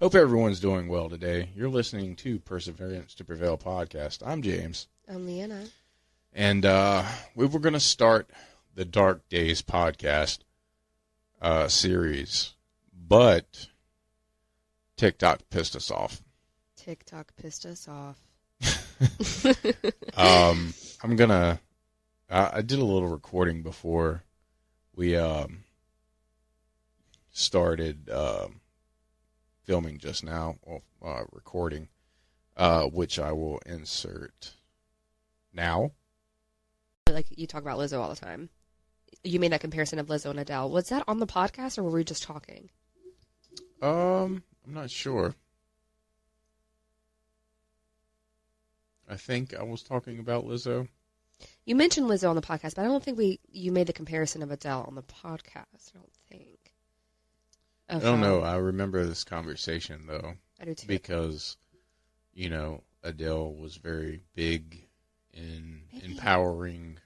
Hope everyone's doing well today. You're listening to Perseverance to Prevail podcast. I'm James. I'm Leanna. And we were going to start the Dark Days podcast series, but TikTok pissed us off. TikTok pissed us off. I did a little recording before we started filming just now, recording, which I will insert now. Like, you talk about Lizzo all the time. You made that comparison of Lizzo and Adele. Was that on the podcast, or were we just talking? I'm not sure. I think I was talking about Lizzo. You mentioned Lizzo on the podcast, but I don't think you made the comparison of Adele on the podcast. I don't think. I don't know. I remember this conversation, though. I do too. Because, Adele was very big in empowering,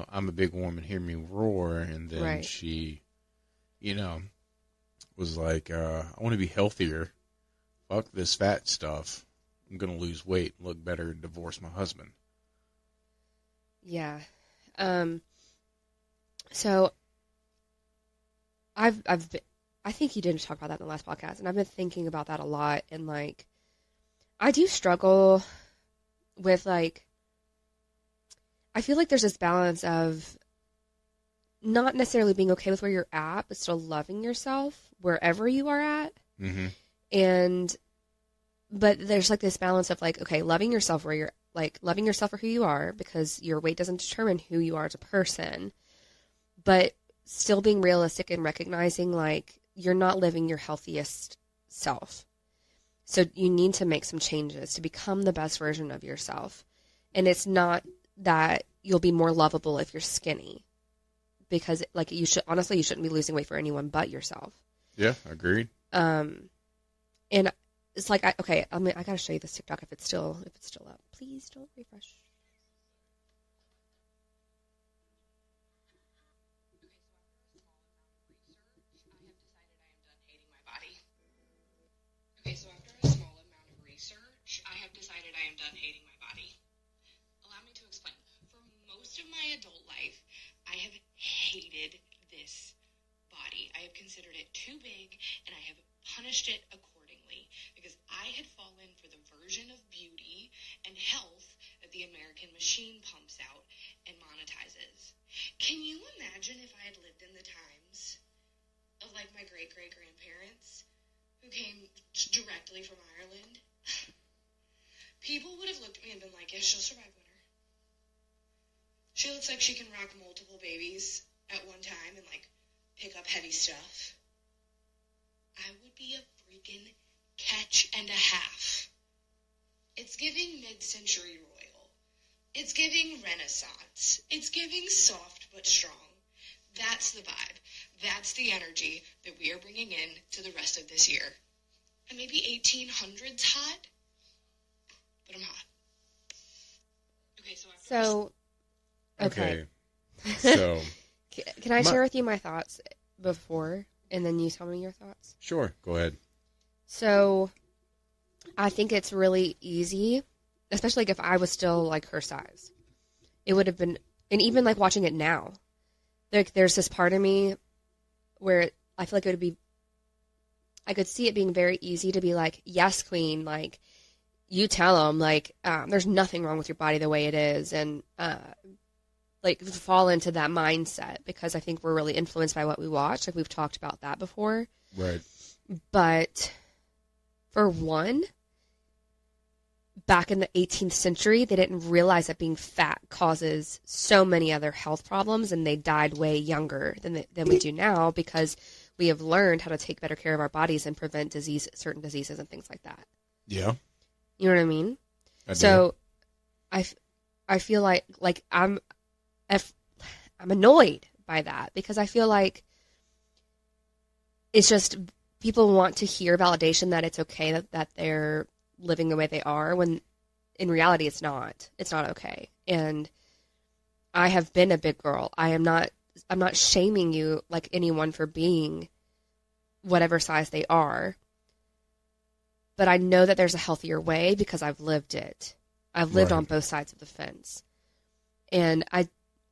I'm a big woman, hear me roar. And then she, was like, I want to be healthier. Fuck this fat stuff. I'm going to lose weight, look better, and divorce my husband. Yeah. So I think you did talk about that in the last podcast, and I've been thinking about that a lot. And I do struggle with I feel like there's this balance of not necessarily being okay with where you're at, but still loving yourself wherever you are at. Mm-hmm. But there's this balance of loving yourself where you're loving yourself for who you are, because your weight doesn't determine who you are as a person, but still being realistic and recognizing you're not living your healthiest self. So you need to make some changes to become the best version of yourself. And it's not that you'll be more lovable if you're skinny, because you shouldn't be losing weight for anyone but yourself. Yeah, agreed. And it's I gotta show you this TikTok if it's still up. Please don't refresh. Okay, so after a small amount of research, I have decided I am done hating my body. Allow me to explain. For most of my adult life, I have hated this body. I have considered it too big, and I have punished it accordingly, because I had fallen for the version of beauty and health that the American machine pumps out and monetizes. Can you imagine if I had lived in the times of my great-great-grandparents who came directly from Ireland? People would have looked at me and been like, yeah, she'll survive winter. She looks like she can rock multiple babies at one time and pick up heavy stuff. I would be a freaking catch and a half. It's giving mid-century royal. It's giving Renaissance. It's giving soft but strong. That's the vibe. That's the energy that we are bringing in to the rest of this year. And maybe 1800s hot, but I'm hot. Okay. So, can I share with you my thoughts before, and then you tell me your thoughts? Sure, go ahead. So, I think it's really easy, especially if I was still her size. It would have been, and even watching it now, there's this part of me where I feel it would be, I could see it being very easy to be yes, queen, you tell them, there's nothing wrong with your body the way it is, and, fall into that mindset, because I think we're really influenced by what we watch. We've talked about that before. Right. But, for one, back in the 18th century, they didn't realize that being fat causes so many other health problems, and they died way younger than we do now, because we have learned how to take better care of our bodies and prevent certain diseases and things like that. Yeah. You know what I mean? I do. So I feel like I'm annoyed by that, because I feel like it's just people want to hear validation that it's okay that they're living the way they are, when in reality it's not. It's not okay. And I have been a big girl. I'm not shaming you anyone for being whatever size they are. but I know that there's a healthier way because I've lived it. I've lived Right. on both sides of the fence. And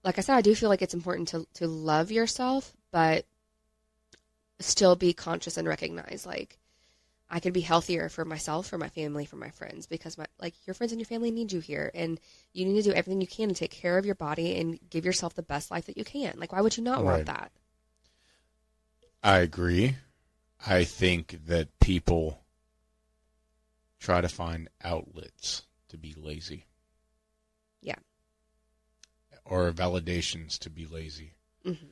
like I said, I do feel like it's important to love yourself, but still be conscious and recognize, like, I could be healthier for myself, for my family, for my friends, because your friends and your family need you here, and you need to do everything you can to take care of your body and give yourself the best life that you can. Like, why would you not want that? I agree. I think that people try to find outlets to be lazy. Yeah. Or validations to be lazy. Mm-hmm.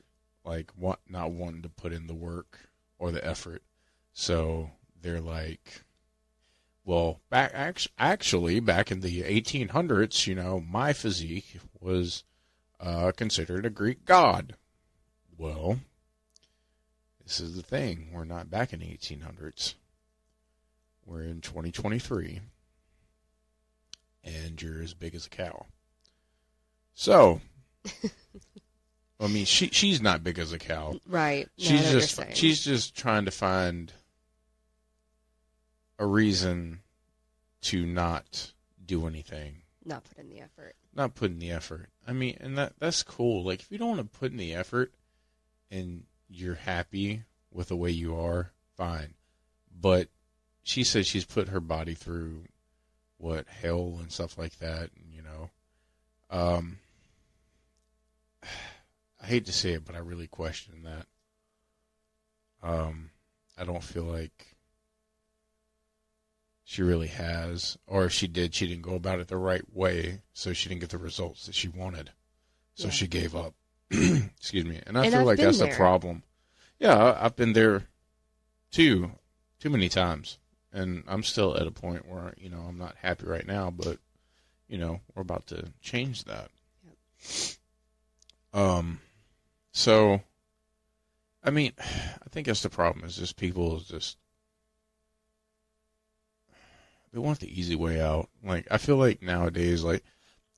Like, not wanting to put in the work or the effort. So they're like, well, back in the 1800s, my physique was considered a Greek god. Well, this is the thing. We're not back in the 1800s. We're in 2023. And you're as big as a cow. So, I mean, she's not big as a cow. Right. No, She's just trying to find a reason to not do anything. Not put in the effort. Not put in the effort. I mean, and that's cool. Like, if you don't want to put in the effort and you're happy with the way you are, fine. But she said she's put her body through hell and stuff like that, and I hate to say it, but I really question that. I don't feel like she really has, or if she didn't go about it the right way, so she didn't get the results that she wanted. So she gave up. Excuse me. And I feel like that's the problem. Yeah, I've been there too many times. And I'm still at a point where, I'm not happy right now, but, we're about to change that. Yep. So, I mean, I think that's the problem, is just people they want the easy way out. Like, I feel like nowadays, like,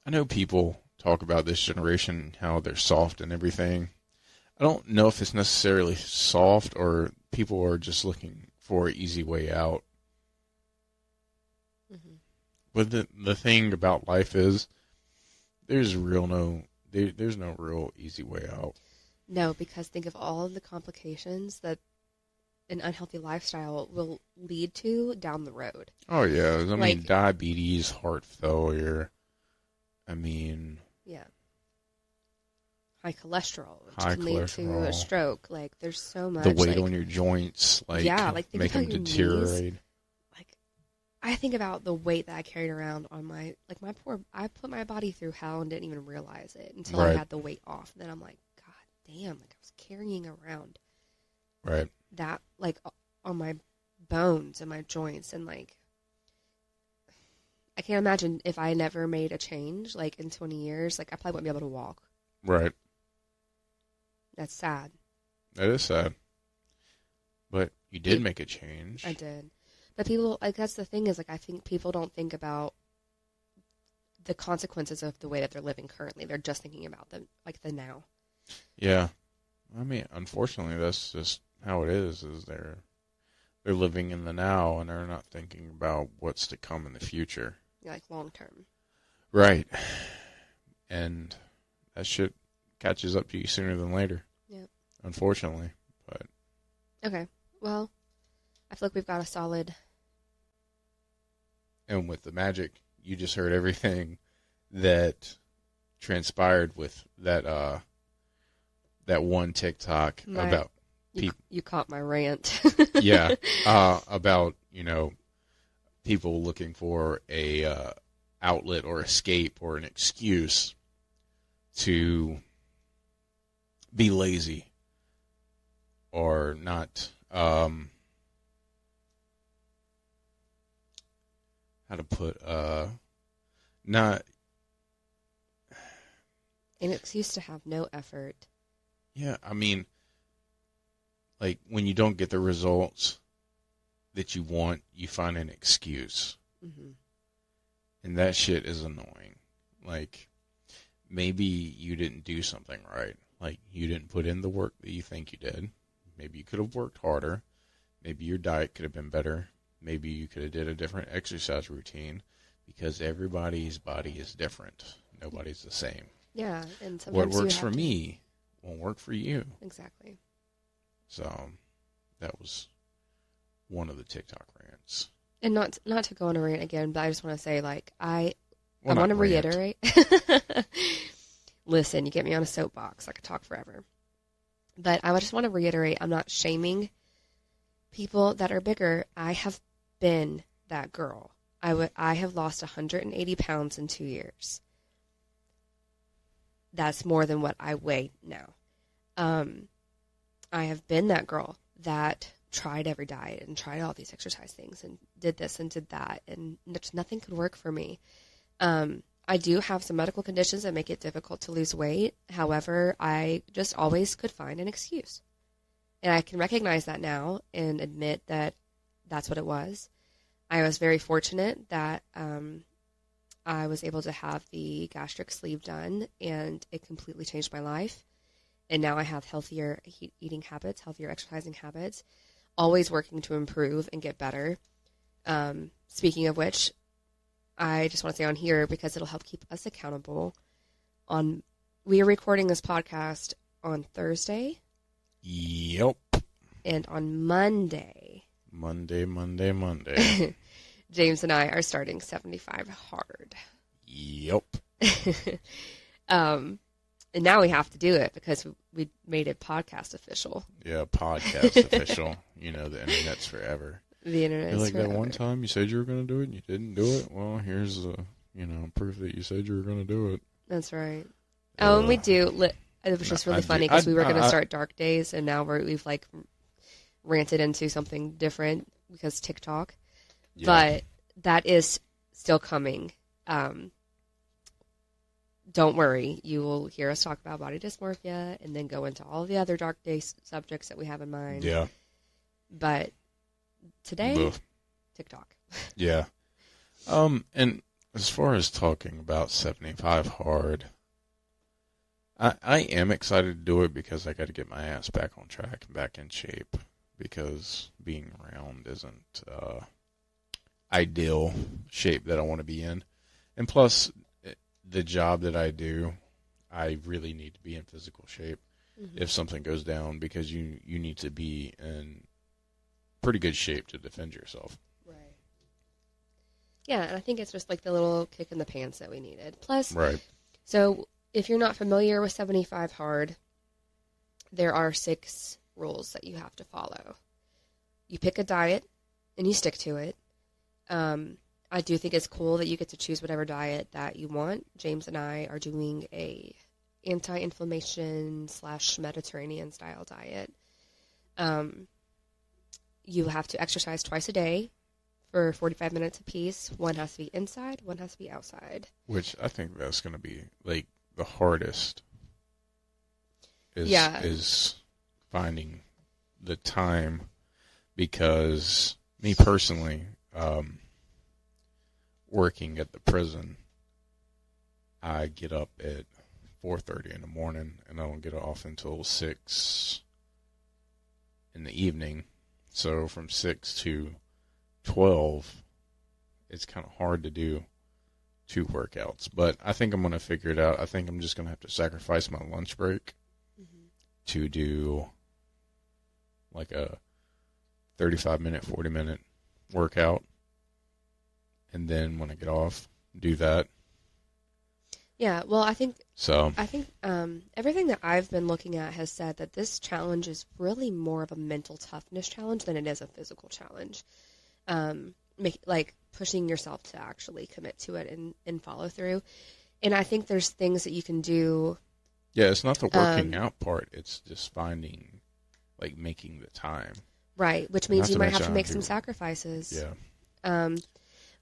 I know people talk about this generation, how they're soft and everything. I don't know if it's necessarily soft or people are just looking for an easy way out. Mm-hmm. But the thing about life is there's no real easy way out. No, because think of all of the complications that an unhealthy lifestyle will lead to down the road. Oh, yeah. I mean, diabetes, heart failure. Yeah. High cholesterol, which can lead to a stroke. Like, there's so much. The weight on your joints, think make them deteriorate. Knees. Like, I think about the weight that I carried around on I put my body through hell and didn't even realize it until I had the weight off. And then I'm like, God damn, like, I was carrying around that, like, on my bones and my joints. And, like, I can't imagine if I never made a change, like, in 20 years, like, I probably wouldn't be able to walk. Right. That's sad. That is sad. But you did make a change. I did. But people, like, that's the thing is, like, I think people don't think about the consequences of the way that they're living currently. They're just thinking about the now. Yeah. I mean, unfortunately, that's just how it is they're living in the now and they're not thinking about what's to come in the future. Yeah, like, long term. Right. And that shit catches up to you sooner than later. Yeah. Unfortunately. But okay. Well, I feel like we've got a solid. And with the magic, you just heard everything that transpired with that one TikTok about you caught my rant. Yeah. About, people looking for a outlet or escape or an excuse to be lazy or not, how to put, not an excuse to have no effort. Yeah, I mean, like, when you don't get the results that you want, you find an excuse. Mm-hmm. And that shit is annoying. Like, maybe you didn't do something right. Like, you didn't put in the work that you think you did. Maybe you could have worked harder. Maybe your diet could have been better. maybe you could have did a different exercise routine, because everybody's body is different. Nobody's the same. Yeah, and What sometimes works for me won't work for you. Exactly. So that was one of the TikTok rants. And not to go on a rant again, but I just want to say, like, I Well, want to not rant. reiterate. Listen, you get me on a soapbox. I could talk forever. But I just want to reiterate, I'm not shaming people that are bigger. I have been that girl. I have lost 180 pounds in 2 years. That's more than what I weigh now. I have been that girl that tried every diet and tried all these exercise things and did this and did that, and nothing could work for me. I do have some medical conditions that make it difficult to lose weight. However, I just always could find an excuse. And I can recognize that now and admit that that's what it was. I was very fortunate that I was able to have the gastric sleeve done, and it completely changed my life. And now I have healthier eating habits, healthier exercising habits, always working to improve and get better. Speaking of which, I just want to say on here, because it'll help keep us accountable, we are recording this podcast on Thursday. Yep. And on Monday, James and I are starting 75 hard. Yep. And now we have to do it because we made it podcast official. Yeah, podcast official. You know, the internet's forever. The internet's You're like forever. that one time you said you were going to do it and you didn't do it. Well, here's proof that you said you were going to do it. That's right. And we do. It was just really funny because we were going to start Dark Days, and now we've like ranted into something different because TikTok. Yeah. But that is still coming. Don't worry. You will hear us talk about body dysmorphia and then go into all the other Dark Days subjects that we have in mind. Yeah. But today, TikTok. Yeah. And as far as talking about 75 hard, I am excited to do it because I got to get my ass back on track and back in shape, because being round isn't ideal shape that I want to be in. And plus, the job that I do, I really need to be in physical shape if something goes down, because you need to be in pretty good shape to defend yourself. Right. Yeah, and I think it's just like the little kick in the pants that we needed. Plus, Right. So if you're not familiar with 75 hard, there are 6 rules that you have to follow. You pick a diet and you stick to it. I do think it's cool that you get to choose whatever diet that you want. James and I are doing a anti-inflammation / Mediterranean style diet. You have to exercise twice a day for 45 minutes apiece. One has to be inside, one has to be outside. Which I think that's going to be like the hardest. Is finding the time, because me personally, working at the prison, I get up at 4:30 in the morning and I don't get off until 6 in the evening. So from 6 to 12, it's kind of hard to do 2 workouts. But I think I'm going to figure it out. I think I'm just going to have to sacrifice my lunch break to do like a 35-minute, 40-minute workout. And then when I get off, do that. Yeah, well, I think So everything that I've been looking at has said that this challenge is really more of a mental toughness challenge than it is a physical challenge. Like pushing yourself to actually commit to it and follow through. And I think there's things that you can do. yeah, it's not the working out part. It's just finding, like, making the time. Right, which means Not you to might have mention to make I do- some sacrifices. Yeah.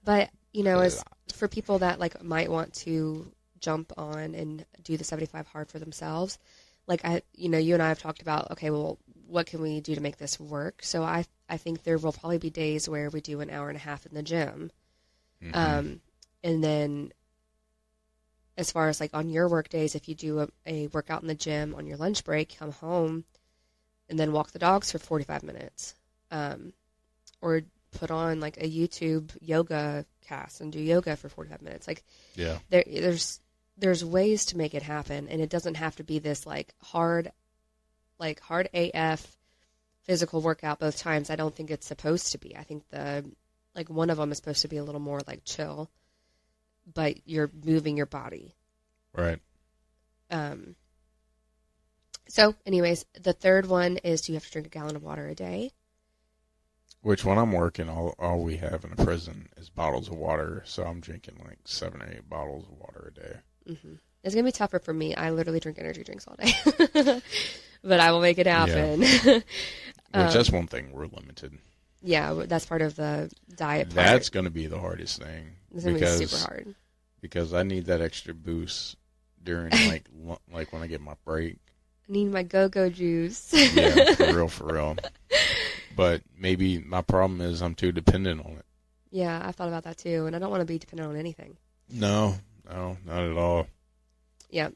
But, you know, as for people that like might want to jump on and do the 75 hard for themselves, like you and I have talked about, okay, well, what can we do to make this work? So I think there will probably be days where we do an hour and a half in the gym. And then as far as like on your work days, if you do a workout in the gym on your lunch break, come home and then walk the dogs for 45 minutes. Or put on like a YouTube yoga cast and do yoga for 45 minutes. Like, Yeah. There's ways to make it happen, and it doesn't have to be this like hard AF physical workout both times. I don't think it's supposed to be. I think one of them is supposed to be a little more like chill, but you're moving your body. Right. So anyways, the third one is you have to drink a gallon of water a day. Which when I'm working, all we have in the prison is bottles of water. So I'm drinking like 7 or 8 bottles of water a day. Mm-hmm. It's going to be tougher for me. I literally drink energy drinks all day. But I will make it happen. Yeah. Which that's one thing we're limited. Yeah, that's part of the diet part. That's going to be the hardest thing. It's going to be super hard. Because I need that extra boost during like when I get my break. I need my go-go juice. Yeah, for real. But maybe my problem is I'm too dependent on it. Yeah, I've thought about that too, and I don't want to be dependent on anything. No, not at all. Yeah.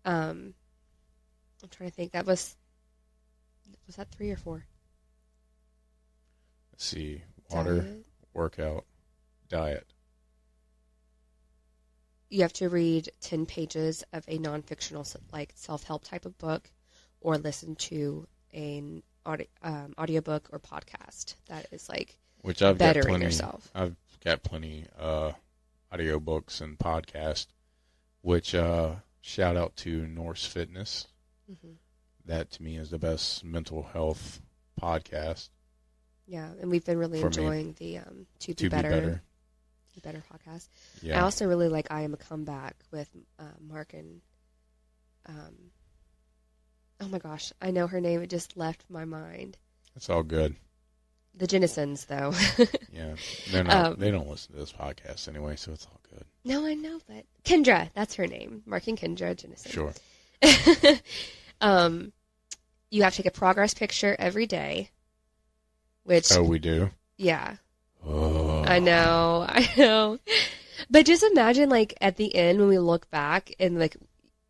I'm trying to think. Was that 3 or 4? Let's see. Water, Diet. workout, diet. You have to read 10 pages of a non-fictional like self-help type of book, or listen to an audiobook or podcast that is like which I've bettering got plenty, yourself. I've got plenty audiobooks and podcasts, which shout out to Norse Fitness. Mm-hmm. That to me is the best mental health podcast. Yeah, and we've been really enjoying the To Be Better podcast. Yeah. I also really like I Am a Comeback with Mark and oh my gosh, I know her name. It just left my mind. It's all good. The Jennisons, though. Yeah, they're not. They don't listen to this podcast anyway, so it's all good. No, I know, but Kendra, that's her name. Mark and Kendra Jennison. Sure. You have to take a progress picture every day. Which we do. Yeah. Oh. I know. But just imagine, like, at the end when we look back and, like,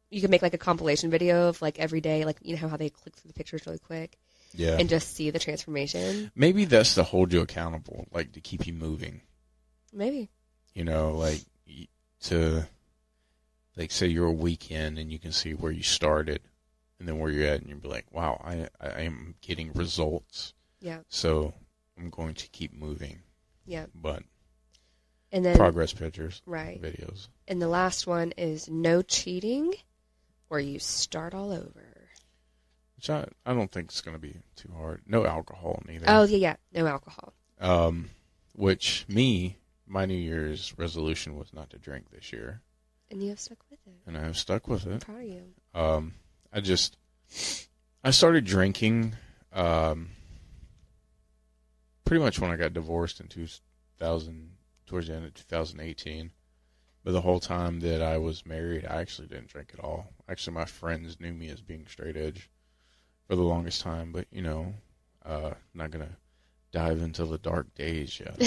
you can make, like, a compilation video of, like, every day, like, you know how they click through the pictures really quick? Yeah. And just see the transformation. Maybe that's to hold you accountable, like, to keep you moving. Maybe. You know, like, to, like, say you're a weekend and you can see where you started and then where you're at, and you'll be like, wow, I am getting results. Yeah. So I'm going to keep moving. Yeah. But and then progress pictures, right? Videos. And the last one is no cheating, or you start all over. Which I don't think it's going to be too hard. No alcohol neither. Oh yeah, no alcohol. Which my New Year's resolution was not to drink this year. And you have stuck with it. And I have stuck with it. I'm proud of you. I started drinking pretty much when I got divorced in 2000, towards the end of 2018. But the whole time that I was married, I actually didn't drink at all. Actually, my friends knew me as being straight edge for the longest time. But, you know, not going to dive into the dark days yet.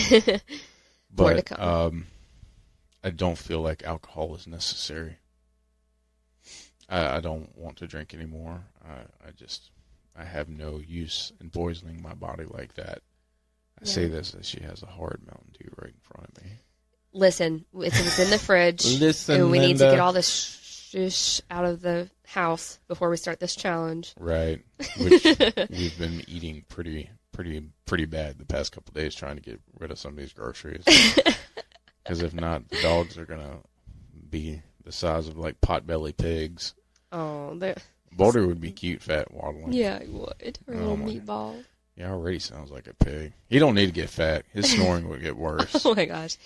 More to But come. I don't feel like alcohol is necessary. I don't want to drink anymore. I have no use in poisoning my body like that. I say this as she has a hard Mountain Dew right in front of me. Listen, it's in the fridge. Listen, and we need to Linda. get all this shish out of the house before we start this challenge. Right. Which we've been eating pretty bad the past couple of days trying to get rid of some of these groceries. Because if not, the dogs are going to be the size of like potbelly pigs. Oh, Boulder would be cute, fat, waddling. yeah, he would. Her little meatball. Yeah, already sounds like a pig. He don't need to get fat. His snoring would get worse. Oh my gosh.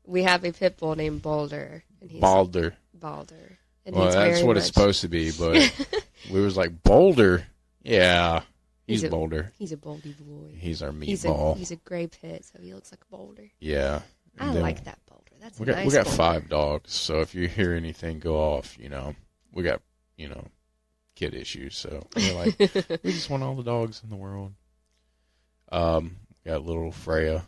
We have a pit bull named Boulder. And he's Balder. Balder. And Well, he's that's very what much... it's supposed to be, but we was like, Boulder? Yeah, he's Boulder. He's a boldy boy. He's our meatball. He's a gray pit, so he looks like a boulder. Yeah. I like that Boulder. That's we a got nice We got boulder. 5 dogs, so if you hear anything go off, you know, we got, you know, kid issues, so we're like, we just want all the dogs in the world. Got little Freya.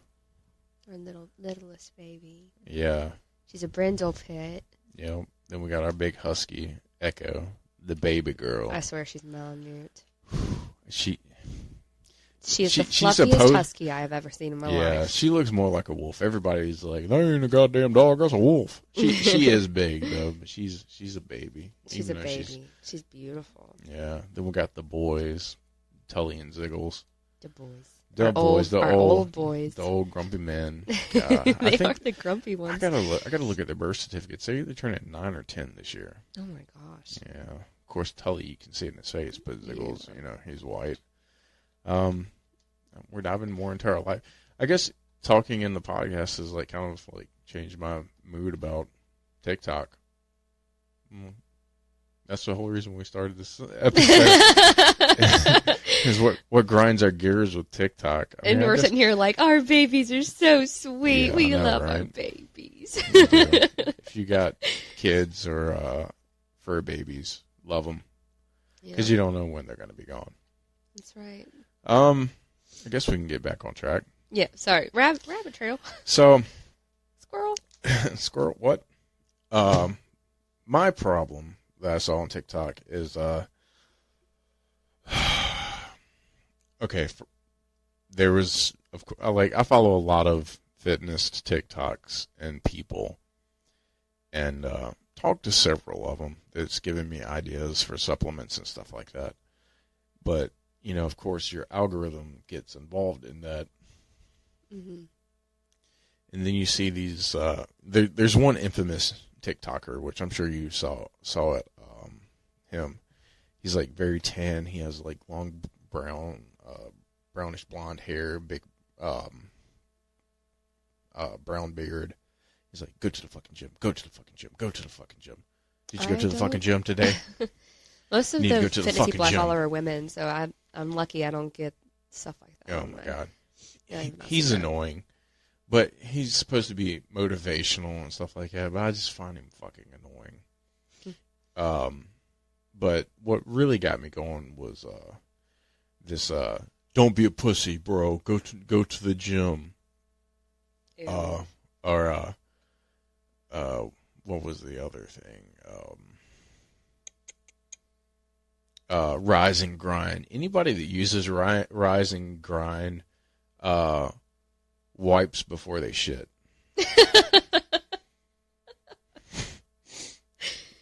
Our littlest baby. Yeah. She's a brindle pit. Yeah. Then we got our big husky, Echo, the baby girl. I swear she's malamute. She She is the she's fluffiest husky I have ever seen in my life. Yeah, she looks more like a wolf. Everybody's like, that ain't a goddamn dog, that's a wolf. She is big, though, but she's a baby. She's a baby. She's beautiful. Yeah. Then we got the boys, Tully and Ziggles. The boys. The boys, the old boys. The old grumpy men. They are the grumpy ones. I gotta look at their birth certificates. They turn at 9 or 10 this year. Oh, my gosh. Yeah. Of course, Tully, you can see it in his face, but Ziggles, he's white. We're diving more into our life. I guess talking in the podcast is like kind of like changed my mood about TikTok. That's the whole reason we started this episode. Is what grinds our gears with TikTok. And we're sitting here like, our babies are so sweet. We love our babies. If you got kids or fur babies, love them. Because you don't know when they're going to be gone. That's right. I guess we can get back on track. Yeah, sorry. Rabbit trail. So. Squirrel. Squirrel, what? My problem that I saw on TikTok is, okay, there was, of course, I follow a lot of fitness TikToks and people, and talked to several of them that's given me ideas for supplements and stuff like that. But, of course, your algorithm gets involved in that. Mm-hmm. And then you see these, there's one infamous TikToker, which I'm sure you saw it, him. He's like very tan. He has like long brownish blonde hair, big, brown beard. He's like, go to the fucking gym, go to the fucking gym, go to the fucking gym. Did you go to the fucking gym today? Most of the fitness people I follow are women, so I'm lucky I don't get stuff like that. Oh my God. He's annoying. But he's supposed to be motivational and stuff like that, but I just find him fucking annoying. But what really got me going was this don't be a pussy, bro. Go to the gym. Ew. What was the other thing? Rise and grind. Anybody that uses rise and grind wipes before they shit.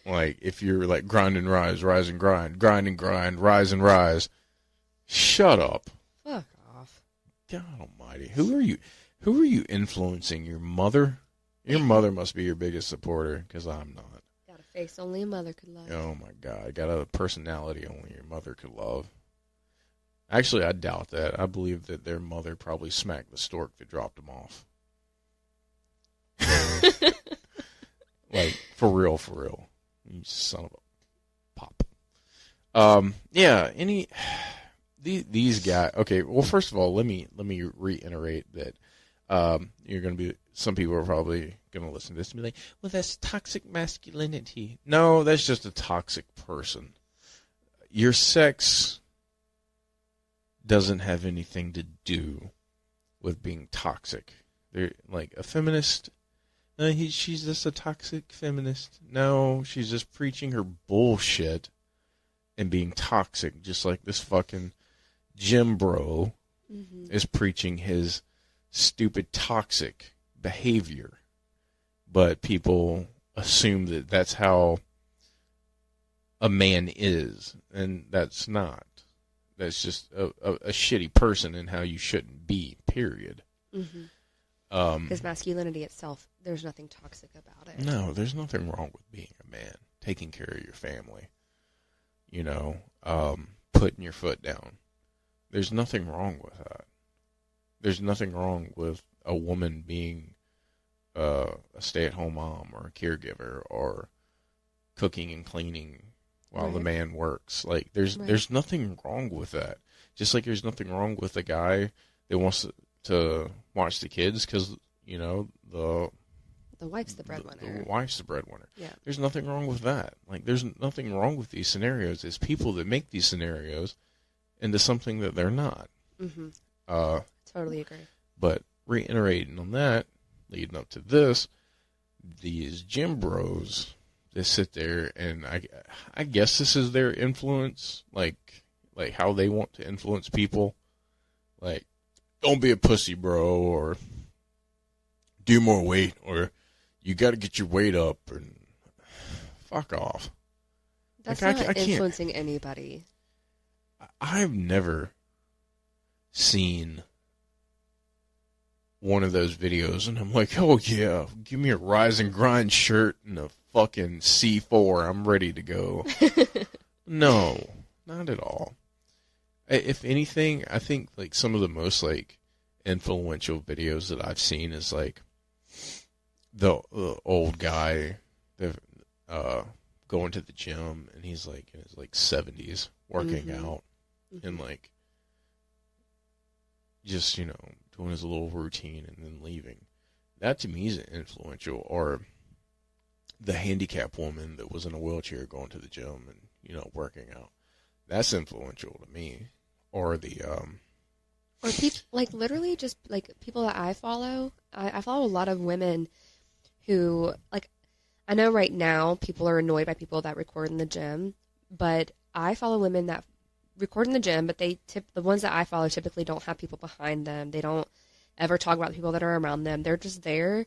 Like, if you're like grind and rise and grind, rise and rise, shut up. Fuck off. God almighty. Who are you influencing? Your mother? Your mother must be your biggest supporter, because I'm not. Got a face only a mother could love. Oh my God. Got a personality only your mother could love. Actually, I doubt that. I believe that their mother probably smacked the stork that dropped them off. Like, for real. You son of a pop. Yeah, these guys. Okay, well, first of all, let me reiterate that you're going to be, some people are probably going to listen to this and be like, well, that's toxic masculinity. No, that's just a toxic person. Your sex doesn't have anything to do with being toxic. They're like a feminist. No, she's just a toxic feminist. No, she's just preaching her bullshit and being toxic, just like this fucking gym bro is preaching his stupid toxic behavior. But people assume that that's how a man is, and that's not. That's just a shitty person and how you shouldn't be, period. Because masculinity itself, there's nothing toxic about it. No, there's nothing wrong with being a man, taking care of your family, putting your foot down. There's nothing wrong with that. There's nothing wrong with a woman being a stay-at-home mom or a caregiver or cooking and cleaning while the man works. Like, there's nothing wrong with that. Just like there's nothing wrong with a guy that wants to watch the kids because, the wife's the breadwinner. The wife's the breadwinner. Yeah. There's nothing wrong with that. Like, there's nothing wrong with these scenarios. It's people that make these scenarios into something that they're not. Totally agree. But reiterating on that, leading up to this, these gym bros, they sit there and I guess this is their influence, like how they want to influence people. Like, don't be a pussy, bro, or do more weight, or you got to get your weight up, and fuck off. That's Like, not I can't. influencing anybody. I've never seen one of those videos, and I'm like, oh yeah, give me a Rise and Grind shirt and a fucking C4. I'm ready to go. No, not at all. If anything, I think like some of the most like influential videos that I've seen is like the old guy that going to the gym, and he's like in his like 70s working out and like just, you know, doing his little routine and then leaving. That to me is influential. Or the handicapped woman that was in a wheelchair going to the gym and, you know, working out. That's influential to me. Or the or people like literally just like people that I follow. I follow a lot of women who like, I know right now people are annoyed by people that record in the gym, but I follow women that record in the gym, but the ones that I follow typically don't have people behind them. They don't ever talk about the people that are around them. They're just there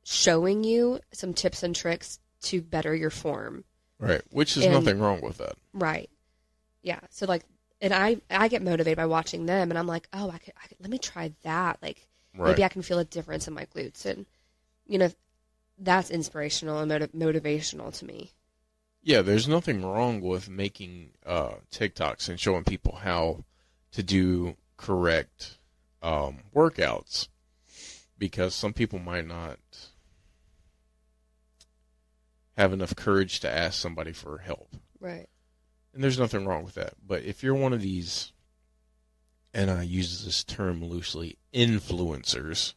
showing you some tips and tricks to better your form. Right, which is nothing wrong with that. Right. Yeah. So like, and I get motivated by watching them, and I'm like, oh, I could let me try that. Like, maybe I can feel a difference in my glutes, and you know, that's inspirational and motivational to me. Yeah, there's nothing wrong with making TikToks and showing people how to do correct workouts, because some people might not have enough courage to ask somebody for help. Right. And there's nothing wrong with that. But if you're one of these, and I use this term loosely, influencers,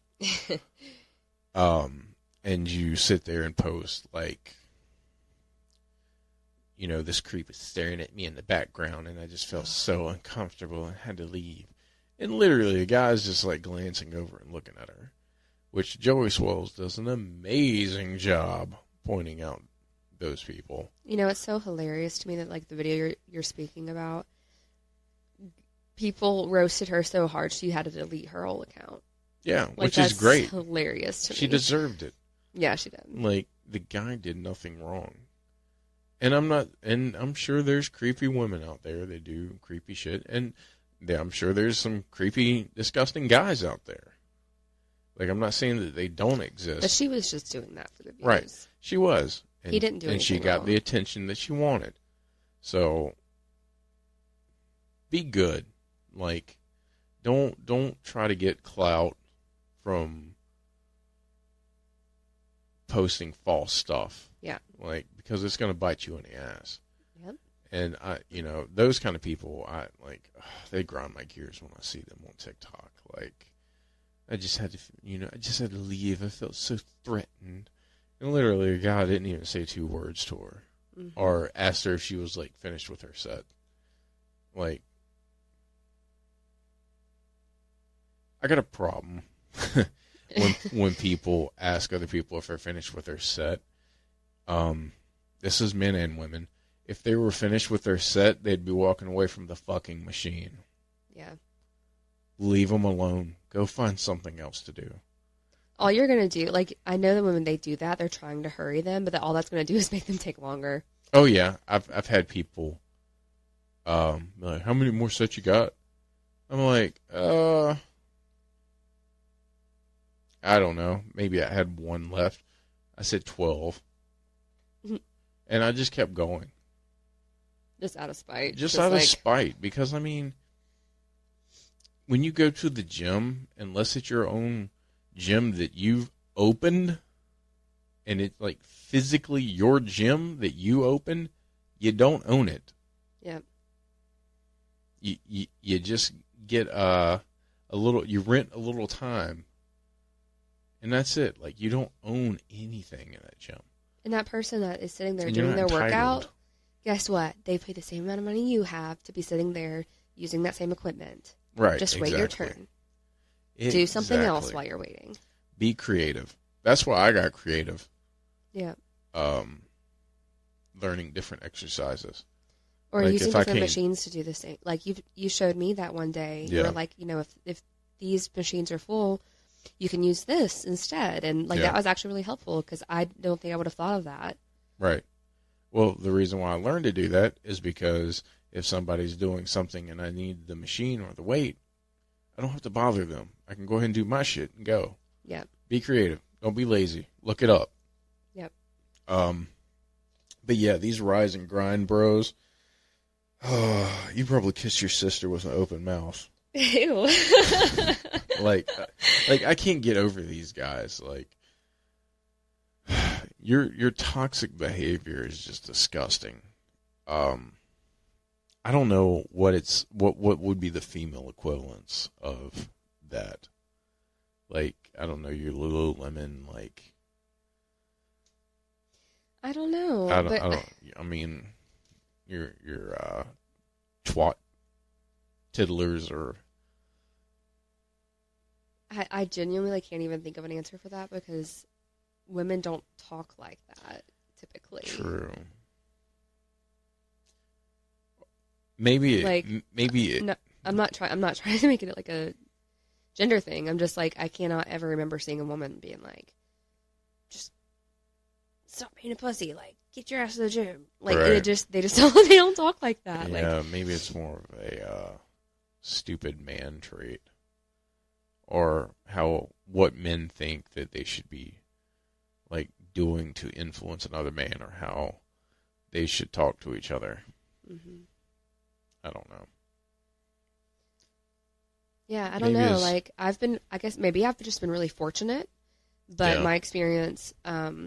and you sit there and post like, you know, this creep is staring at me in the background, and I just felt so uncomfortable and had to leave. And literally, the guy's just like glancing over and looking at her, which Joey Swells does an amazing job pointing out those people. You know, it's so hilarious to me that like the video you're speaking about, people roasted her so hard she had to delete her whole account. Yeah, Like, which is great. Hilarious to me. She deserved it. Yeah, she did. Like, the guy did nothing wrong. And I'm sure there's creepy women out there that do creepy shit, and I'm sure there's some creepy, disgusting guys out there. Like, I'm not saying that they don't exist. But she was just doing that for the views. Right. She was. And, he didn't do anything and she got wrong. the attention that she wanted. So, be good. Like, don't try to get clout from posting false stuff. Yeah. Like, because it's going to bite you in the ass. Yep. And those kind of people, they grind my gears when I see them on TikTok. Like, I just had to leave. I felt so threatened. And literally, a guy didn't even say 2 words to her, or asked her if she was like finished with her set. Like, I got a problem when people ask other people if they're finished with their set. This is men and women. If they were finished with their set, they'd be walking away from the fucking machine. Yeah. Leave them alone. Go find something else to do. All you're going to do, like, I know that when they do that, they're trying to hurry them, but all that's going to do is make them take longer. Oh, yeah. I've had people be like, how many more sets you got? I'm like, I don't know. Maybe I had 1 left. I said 12. And I just kept going. Just out of spite. Just out of spite. Because, I mean, when you go to the gym, unless it's your own gym that you've opened, and it's like physically your gym that you open, you don't own it. Yep. You just get you rent a little time, and that's it. Like, you don't own anything in that gym. And that person that is sitting there And doing you're their not entitled. workout, guess what? They pay the same amount of money you have to be sitting there using that same equipment. Right. Just wait your turn. Exactly. Do something else while you're waiting. Be creative. That's why I got creative. Yeah. Learning different exercises. Or Like, using if I different can't- machines to do the same. Like you showed me that one day. You Yeah. were like, if these machines are full, you can use this instead. And like Yeah. that was actually really helpful because I don't think I would have thought of that. Right. Well, the reason why I learned to do that is because if somebody's doing something and I need the machine or the weight, I don't have to bother them. I can go ahead and do my shit and go. Yeah. Be creative. Don't be lazy. Look it up. Yep. But yeah, these rise and grind bros. You probably kissed your sister with an open mouth. Ew. Like I can't get over these guys. Like, your toxic behavior is just disgusting. I don't know what would be the female equivalence of that. Like, I don't know, your Lululemon, like, I don't know. I mean, your twat tiddlers or I genuinely can't even think of an answer for that because women don't talk like that typically. true. Maybe No, I'm not trying to make it like a gender thing. I'm just like I cannot ever remember seeing a woman being like, just stop being a pussy. Like get your ass to the gym. Like Right. they just don't, they don't talk like that. Yeah, Like maybe it's more of a stupid man trait, or what men think that they should be like doing to influence another man, or how they should talk to each other. mhm. I don't know. Yeah, I don't Maybe know. it's- Like I guess maybe I've just been really fortunate. But Yeah. my experience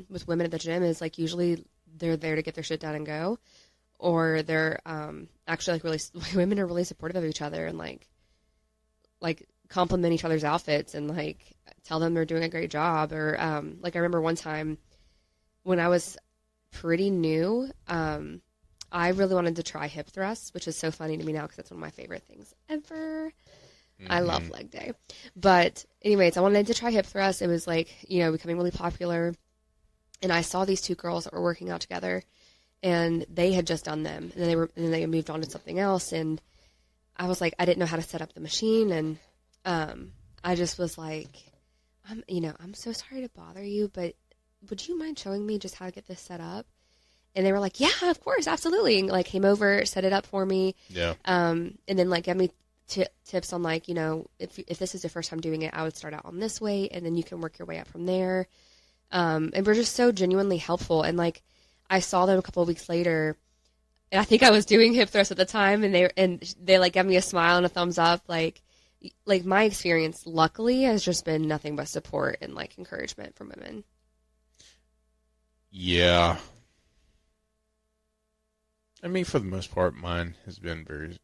with women at the gym is like usually they're there to get their shit done and go, or they're actually like really women are really supportive of each other and like compliment each other's outfits and like tell them they're doing a great job. Or like I remember one time when I was pretty new, I really wanted to try hip thrusts, which is so funny to me now because it's one of my favorite things ever. I love Mhm. leg day. But anyways, I wanted to try hip thrust. It was like, becoming really popular. And I saw these two girls that were working out together and they had just done them. And then they moved on to something else. And I was like, I didn't know how to set up the machine. And I just was like, I'm so sorry to bother you, but would you mind showing me just how to get this set up? And they were like, yeah, of course, absolutely. And like came over, set it up for me. Yeah. And then like gave me tips on like, if this is your first time doing it, I would start out on this way and then you can work your way up from there. And we're just so genuinely helpful. And like, I saw them a couple of weeks later and I think I was doing hip thrusts at the time and they like gave me a smile and a thumbs up. Like my experience luckily has just been nothing but support and like encouragement from women. Yeah. I mean, for the most part, mine has been very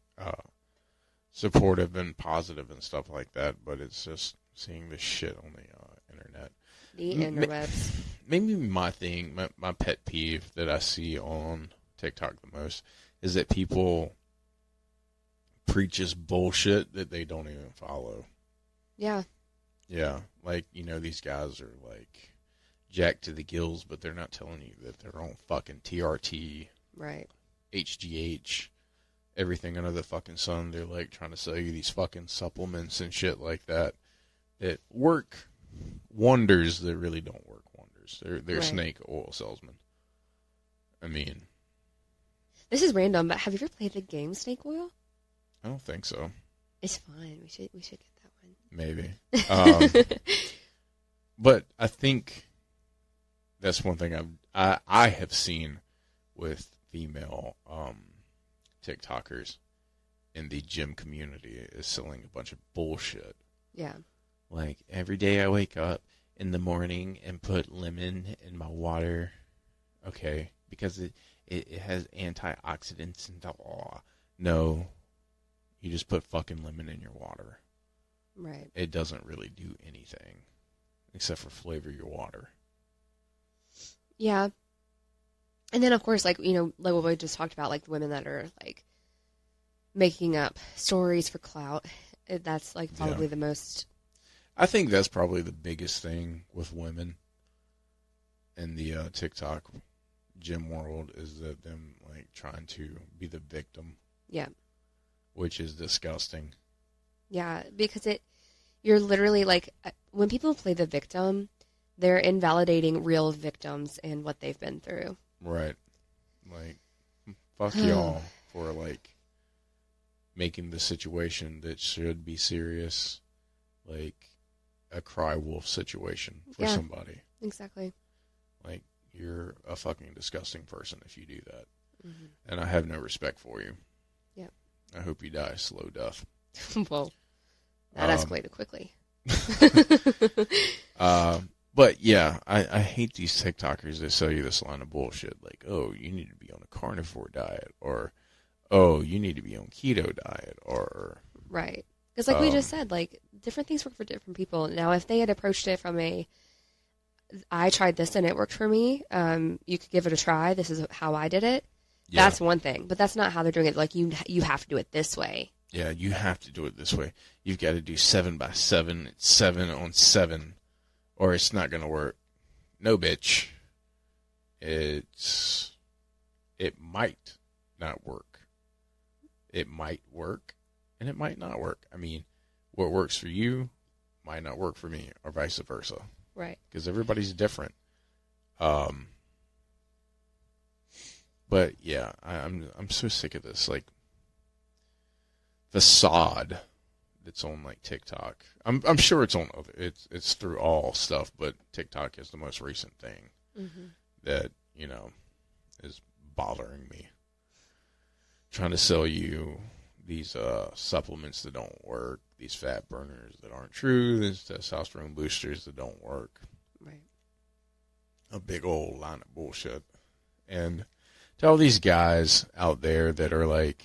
supportive and positive and stuff like that, but it's just seeing this shit on the internet. The interwebs. Maybe my thing, my pet peeve that I see on TikTok the most is that people preach this bullshit that they don't even follow. Yeah. Yeah, like, these guys are like jacked to the gills, but they're not telling you that they're on fucking TRT, Right. HGH, everything under the fucking sun. They're like trying to sell you these fucking supplements and shit like that work wonders that really don't work wonders. They're Right. snake oil salesmen. I mean, This is random, but have you ever played the game Snake Oil? I don't think so. It's fun. We should get that one. Maybe. But I think that's one thing I have seen with female TikTokers in the gym community is selling a bunch of bullshit. Yeah. Like, every day I wake up in the morning and put lemon in my water. Okay, because it has antioxidants and all. No, you just put fucking lemon in your water. Right. It doesn't really do anything except for flavor your water. Yeah. And then, of course, like what we just talked about, like the women that are like making up stories for clout. That's like probably the most. I think that's probably the biggest thing with women in the TikTok gym world is that them like trying to be the victim. Yeah. Which is disgusting. Yeah, because you're literally like, when people play the victim, they're invalidating real victims and what they've been through. Right. Like, fuck y'all for like making the situation that should be serious like a cry wolf situation for somebody. Exactly. Like, you're a fucking disgusting person if you do that. Mm-hmm. And I have no respect for you. Yep. I hope you die a slow death. Well, that escalated quickly. But yeah, I hate these TikTokers that sell you this line of bullshit. Like, oh, you need to be on a carnivore diet, or, oh, you need to be on keto diet, or... Right. Because like we just said, like, different things work for different people. Now, if they had approached it from I tried this and it worked for me, you could give it a try, this is how I did it, that's one thing. But that's not how they're doing it. Like, you have to do it this way. Yeah, you have to do it this way. You've got to do 7 by 7. It's 7 on 7, or it's not going to work. No, bitch. It might not work. It might work, and it might not work. I mean, what works for you might not work for me, or vice versa. Right. Because everybody's different. But yeah, I'm so sick of this like facade that's on like TikTok. I'm sure it's on other. It's through all stuff, but TikTok is the most recent thing that is bothering me. Trying to sell you these supplements that don't work, these fat burners that aren't true, these testosterone boosters that don't work. Right. A big old line of bullshit. And to all these guys out there that are like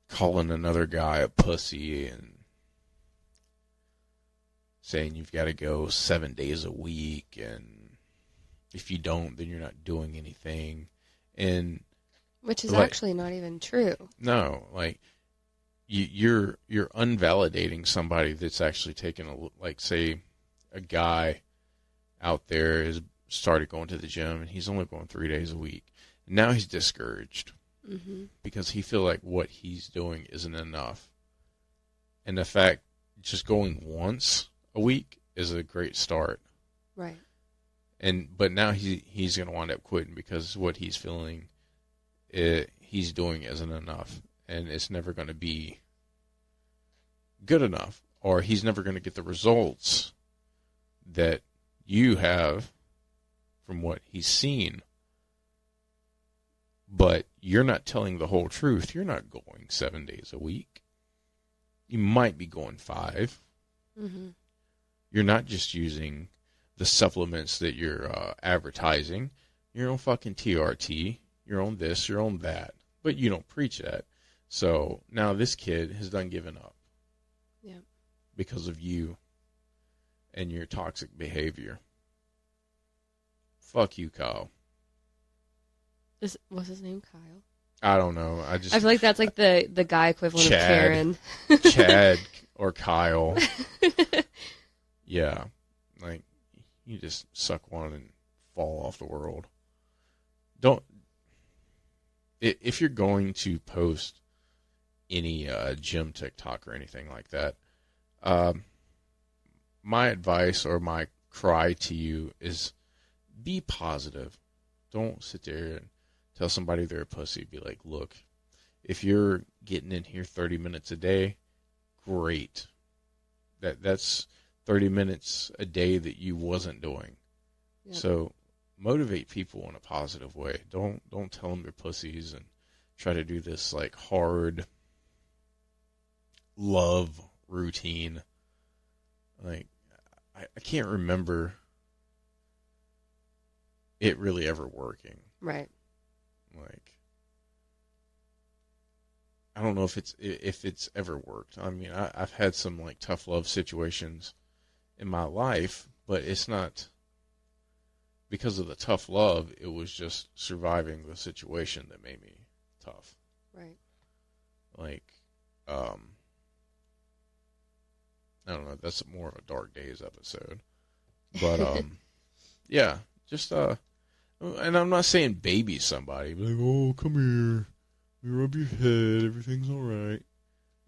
calling another guy a pussy and saying you've got to go 7 days a week, and if you don't, then you're not doing anything. And which is actually not even true. No, like you're unvalidating somebody that's actually taken say a guy out there has started going to the gym and he's only going 3 days a week. Now he's discouraged because he feel like what he's doing isn't enough. And the fact just going once a week is a great start. Right. But now he's going to wind up quitting because what he's feeling he's doing isn't enough, and it's never going to be good enough, or he's never going to get the results that you have from what he's seen. But you're not telling the whole truth. You're not going 7 days a week. You might be going 5. You're not just using the supplements that you're advertising. You're on fucking TRT. You're on this, you're on that. But you don't preach that. So now this kid has done given up. Yeah. Because of you and your toxic behavior. Fuck you, Kyle. What's his name, Kyle? I don't know. I feel like that's like the guy equivalent of Karen. Chad or Kyle. Yeah. Like, you just suck one and fall off the world. If you're going to post any gym TikTok or anything like that, my advice or my cry to you is be positive. Don't sit there and tell somebody they're a pussy. Be like, look, if you're getting in here 30 minutes a day, great. That's 30 minutes a day that you wasn't doing. Yep. So motivate people in a positive way. Don't tell them they're pussies and try to do this like hard love routine. Like, I can't remember it really ever working. Right. Like, I don't know if it's ever worked. I mean, I've had some like tough love situations in my life, but it's not because of the tough love. It was just surviving the situation that made me tough. Right. Like, I don't know. That's more of a Dark Days episode, but yeah, just And I'm not saying baby somebody. Be like, oh, come here. You rub your head. Everything's all right.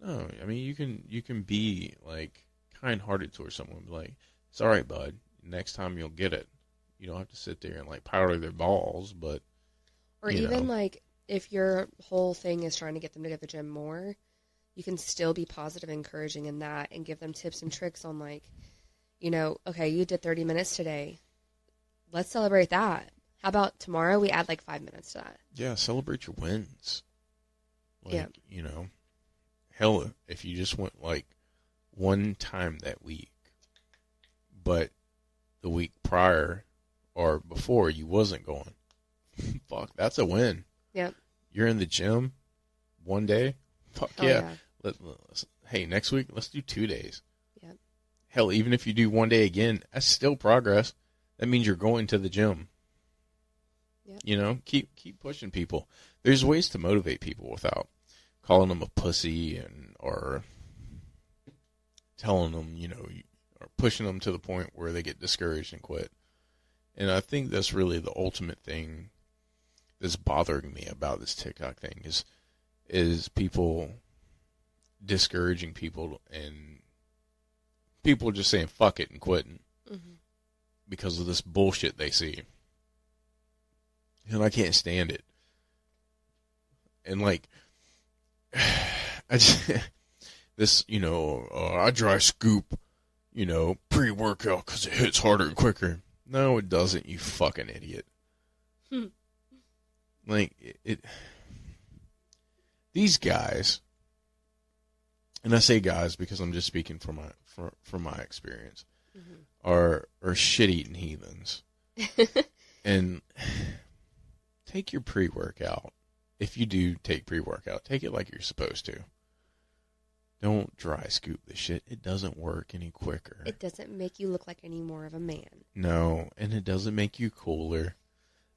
No, I mean, you can be, like, kind-hearted towards someone. Be like, it's all right, bud. Next time you'll get it. You don't have to sit there and, like, powder their balls, but, Or even, like, if your whole thing is trying to get them to go to the gym more, you can still be positive and encouraging in that and give them tips and tricks on, like, you know, okay, you did 30 minutes today. Let's celebrate that. How about tomorrow we add, like, 5 minutes to that? Yeah, celebrate your wins. Like, Yeah. you know, hell, if you just went, like, one time that week, but the week prior or before you wasn't going, fuck, that's a win. Yep. You're in the gym one day, fuck Oh, yeah. Hey, next week, let's do 2 days. Yep. Hell, even if you do one day again, that's still progress. That means you're going to the gym. Yep. You know, keep pushing people. There's ways to motivate people without calling them a pussy or telling them, you know, or pushing them to the point where they get discouraged and quit. And I think that's really the ultimate thing that's bothering me about this TikTok thing is people discouraging people and people just saying fuck it and quitting because of this bullshit they see. And I can't stand it. And like, I just, this, you know, I dry scoop, you know, pre-workout because it hits harder and quicker. No, it doesn't, you fucking idiot. Like, these guys, and I say guys because I'm just speaking from my experience, are shit-eating heathens. And take your pre-workout. If you do take pre-workout, take it like you're supposed to. Don't dry scoop the shit. It doesn't work any quicker. It doesn't make you look like any more of a man. No, and it doesn't make you cooler.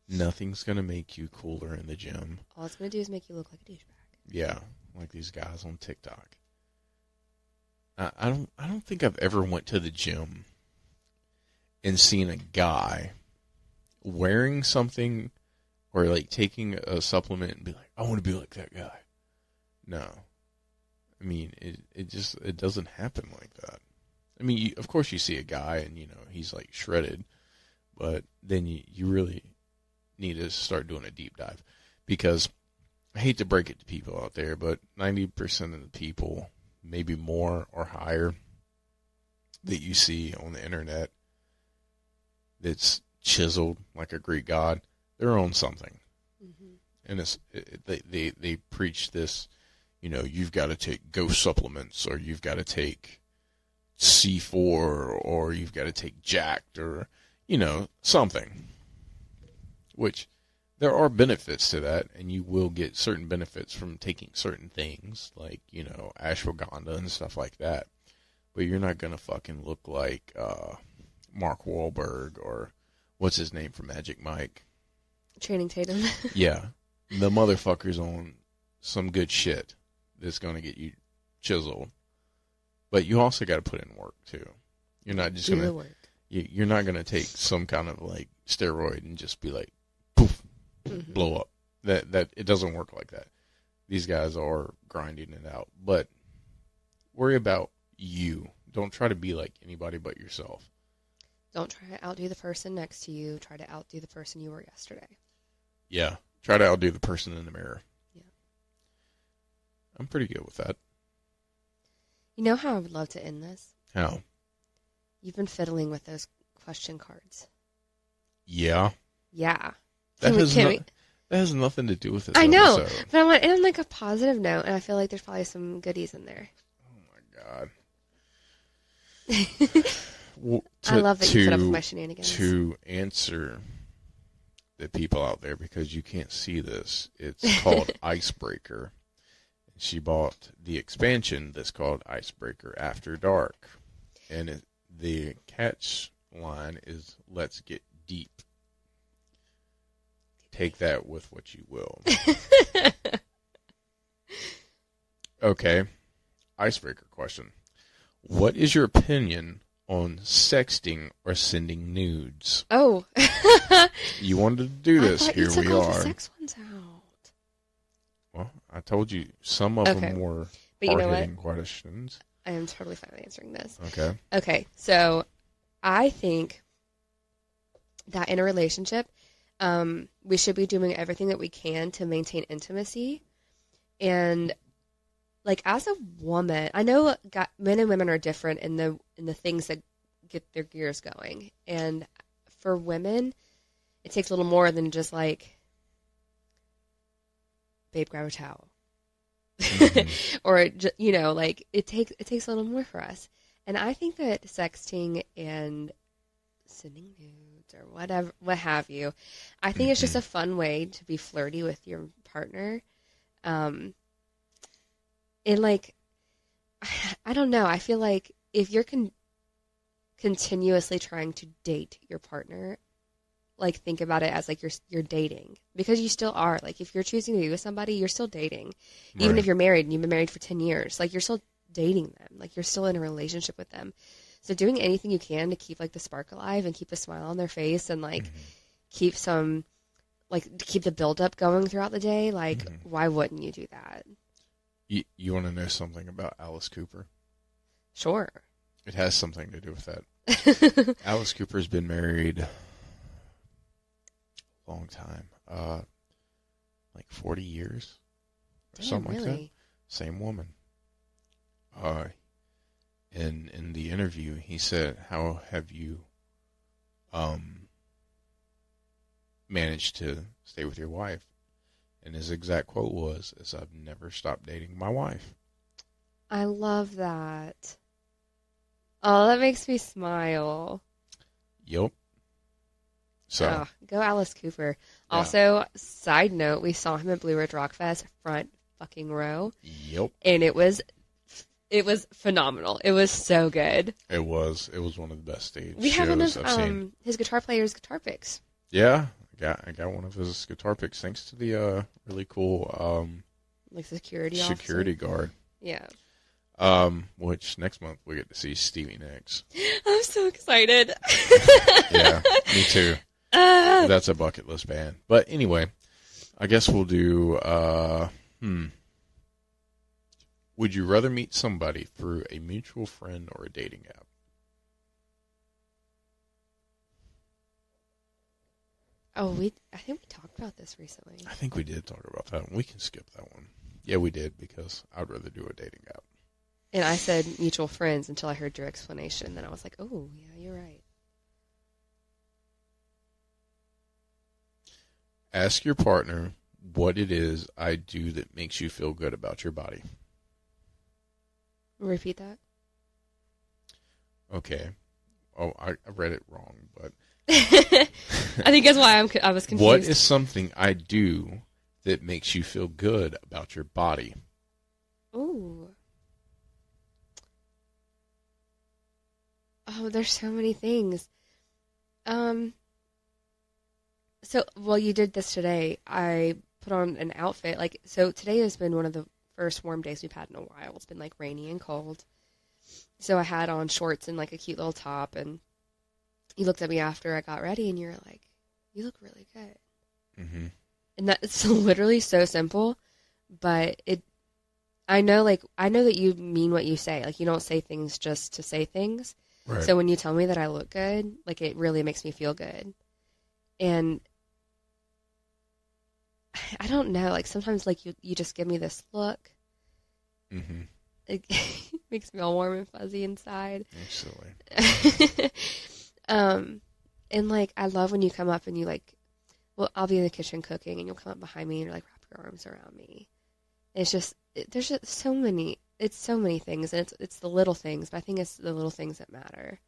Nothing's going to make you cooler in the gym. All it's going to do is make you look like a douchebag. Yeah, like these guys on TikTok. I don't think I've ever went to the gym and seen a guy wearing something or like taking a supplement and be like, I want to be like that guy. No. I mean, it doesn't happen like that. I mean, of course you see a guy and, you know, he's like shredded, but then you really need to start doing a deep dive because I hate to break it to people out there, but 90% of the people, maybe more or higher, that you see on the internet that's chiseled like a Greek god, they're on something. And they preach this, you know, you've got to take ghost supplements or you've got to take C4 or you've got to take Jacked or, you know, something. Which there are benefits to that, and you will get certain benefits from taking certain things, like, you know, ashwagandha and stuff like that. But you're not going to fucking look like Mark Wahlberg or what's his name from Magic Mike? Channing Tatum. Yeah. The motherfucker's on some good shit that's going to get you chiseled. But you also got to put in work, too. You're not just going to... You're not going to take some kind of, like, steroid and just be like, poof, blow up. That it doesn't work like that. These guys are grinding it out. But worry about you. Don't try to be like anybody but yourself. Don't try to outdo the person next to you. Try to outdo the person you were yesterday. Yeah. Try to outdo the person in the mirror. Yeah. I'm pretty good with that. You know how I would love to end this? How? You've been fiddling with those question cards. Yeah. Yeah. That has nothing to do with this I know, episode. but I want to end on like a positive note, and I feel like there's probably some goodies in there. Oh my God. I love that you put up with my shenanigans. To answer the people out there, because you can't see this, it's called Icebreaker. She bought the expansion that's called Icebreaker After Dark. And the catch line is, let's get deep. Take that with what you will. Okay. Icebreaker question. What is your opinion on sexting or sending nudes. Oh. You wanted to do this. Here we all are. the sex ones out. Well, I told you some of them were hard-hitting questions. I am totally fine with answering this. Okay. Okay, so I think that in a relationship, we should be doing everything that we can to maintain intimacy. And like as a woman, I know men and women are different in the things that get their gears going. And for women, it takes a little more than just like, babe, grab a towel. Mm-hmm. Or, you know, like it takes a little more for us. And I think that sexting and sending nudes or whatever, what have you, I think it's just a fun way to be flirty with your partner. And like, I don't know. I feel like if you're continuously trying to date your partner, like think about it as like you're dating, because you still are. Like if you're choosing to be with somebody, you're still dating. Right. Even if you're married and you've been married for 10 years, like you're still dating them. Like you're still in a relationship with them. So doing anything you can to keep like the spark alive and keep a smile on their face and like keep some, like keep the buildup going throughout the day. Like why wouldn't you do that? You want to know something about Alice Cooper? Sure. It has something to do with that. Alice Cooper's been married a long time. Like 40 years or something like that. Same woman. In the interview, he said, "How have you managed to stay with your wife?" And his exact quote was, "I've never stopped dating my wife." I love that. Oh, that makes me smile. Yep. So go Alice Cooper. Yeah. Also, side note, we saw him at Blue Ridge Rock Fest, front fucking row. Yep. And it was phenomenal. It was so good. It was one of the best stage we shows have one I've seen. His guitar player's guitar picks. Yeah, I got one of his guitar picks thanks to the really cool like security guard. Yeah. Which next month we get to see Stevie Nicks. I'm so excited. Yeah, me too. That's a bucket list band. But anyway, I guess we'll do would you rather meet somebody through a mutual friend or a dating app? Oh, I think we talked about this recently. I think we did talk about that one. We can skip that one. Yeah, we did, because I'd rather do a dating app. And I said mutual friends until I heard your explanation. Then I was like, oh, yeah, you're right. Ask your partner what it is I do that makes you feel good about your body. Repeat that. Okay. Oh, I read it wrong, but I think that's why I was confused. What is something I do that makes you feel good about your body? Ooh. Oh, there's so many things. So, well, you did this today. I put on an outfit. Like, so today has been one of the first warm days we've had in a while. It's been like rainy and cold. So I had on shorts and like a cute little top, and you looked at me after I got ready and you're like, you look really good. Mm-hmm. And that's literally so simple, but I know that you mean what you say. Like, you don't say things just to say things. Right. So when you tell me that I look good, like, it really makes me feel good. And I don't know, like, sometimes, like, you just give me this look. Mm-hmm. It makes me all warm and fuzzy inside. You're silly. And, like, I love when you come up and you, like, well, I'll be in the kitchen cooking, and you'll come up behind me and you're like, wrap your arms around me. It's just, there's just so many things, and it's the little things, but I think it's the little things that matter.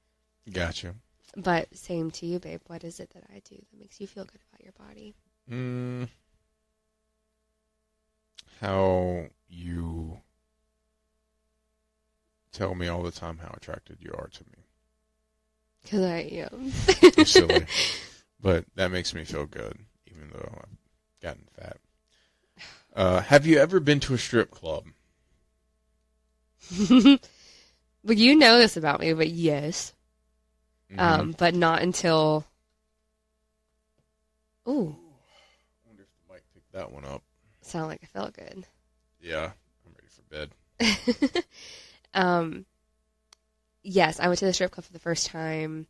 Gotcha. But same to you, babe. What is it that I do that makes you feel good about your body? How you tell me all the time how attracted you are to me. Because I am. You're silly. But that makes me feel good, even though I've gotten fat. Have you ever been to a strip club? Well, you know this about me, but yes. But not until. Ooh. I wonder if the mic picked that one up. Sound like it felt good. Yeah, I'm ready for bed. Yes, I went to the strip club for the first time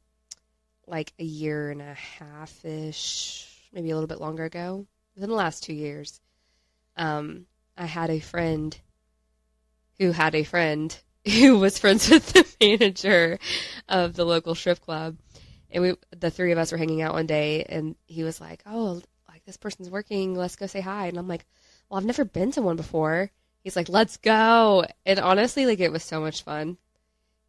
like a year and a half-ish, maybe a little bit longer ago. Within the last 2 years. I had a friend who had a friend who was friends with the manager of the local strip club. And the three of us were hanging out one day, and he was like, oh, like this person's working, let's go say hi. And I'm like, well, I've never been to one before. He's like, let's go. And honestly, like, it was so much fun.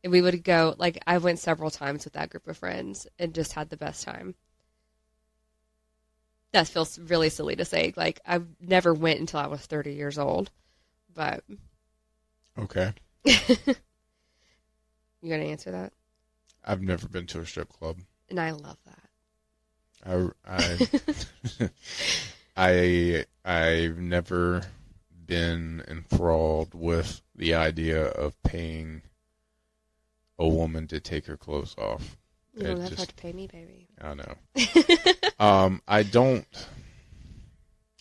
And we would go, like, I went several times with that group of friends and just had the best time. That feels really silly to say. Like, I never went until I was 30 years old. But. Okay. You going to answer that? I've never been to a strip club. And I love that. I've never been enthralled with the idea of paying a woman to take her clothes off. You don't have to pay me, baby. I know. I don't.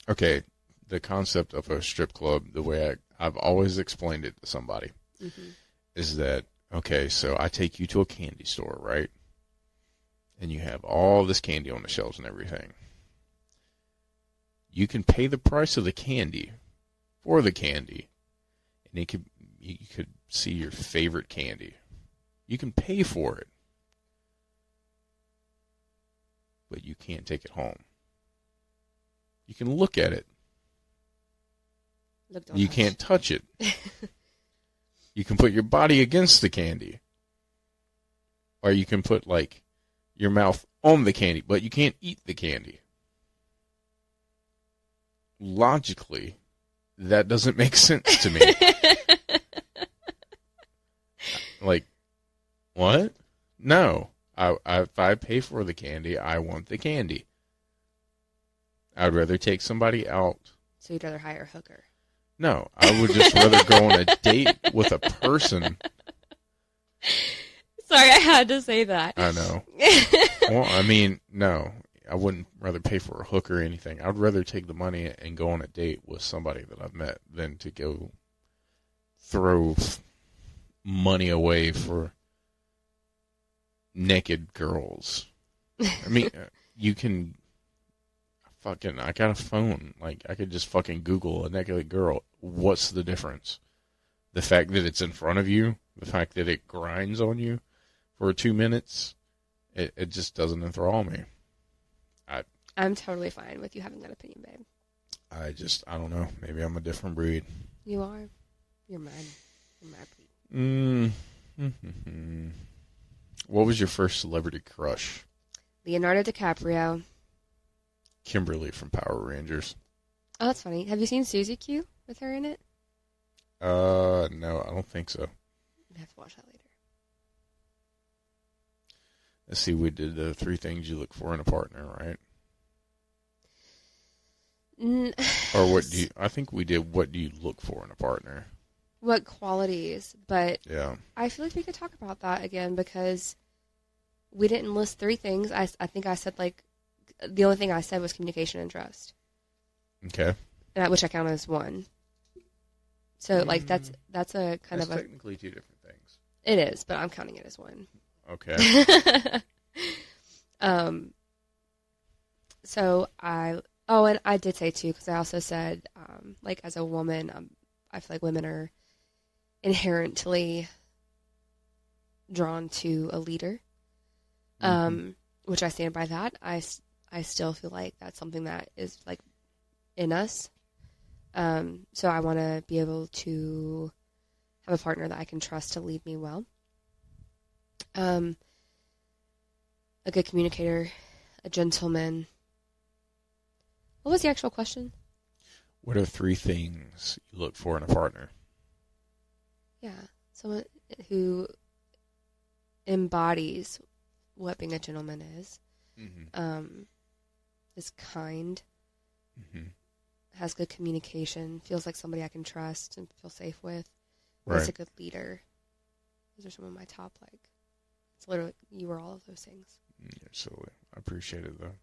Okay, the concept of a strip club, the way I've always explained it to somebody, is that, okay, so I take you to a candy store, right? And you have all this candy on the shelves and everything. You can pay the price of the candy for the candy, and you could see your favorite candy. You can pay for it, but you can't take it home. You can look at it. You can't touch it. You can put your body against the candy. Or you can put, like, your mouth on the candy, but you can't eat the candy. Logically, that doesn't make sense to me. Like, what? No. If I pay for the candy, I want the candy. I'd rather take somebody out. So you'd rather hire a hooker? No, I would just rather go on a date with a person. Sorry, I had to say that. I know. Well, I mean, no. I wouldn't rather pay for a hook or anything. I'd rather take the money and go on a date with somebody that I've met than to go throw money away for naked girls. I mean, you can I got a phone. Like, I could just fucking Google a naked girl. What's the difference? The fact that it's in front of you, the fact that it grinds on you for 2 minutes, it just doesn't enthrall me. I'm totally fine with you having that opinion, babe. I don't know. Maybe I'm a different breed. You are. You're mine. You're my breed. What was your first celebrity crush? Leonardo DiCaprio. Kimberly from Power Rangers. Oh, that's funny. Have you seen Suzy Q with her in it? No, I don't think so. I have to watch that later. Let's see, we did the 3 things you look for in a partner, right? Or I think we did what do you look for in a partner? What qualities, but yeah. I feel like we could talk about that again because we didn't list 3 things. I think I said, like, the only thing I said was communication and trust. Okay. Which I count as 1. So, like, that's a kind of a... technically 2 different things. It is, but I'm counting it as 1. Okay. So and I did say too, because I also said, like, as a woman, I feel like women are inherently drawn to a leader, which I stand by that. I still feel like that's something that is, like, in us. So I want to be able to have a partner that I can trust to lead me well. A good communicator, a gentleman. What was the actual question? What are 3 things you look for in a partner? Yeah, someone who embodies what being a gentleman is. Is kind. Has good communication. Feels like somebody I can trust and feel safe with. Right. Is a good leader. Those are some of my top, like, It's literally, you were all of those things. You're silly. I appreciate it, though.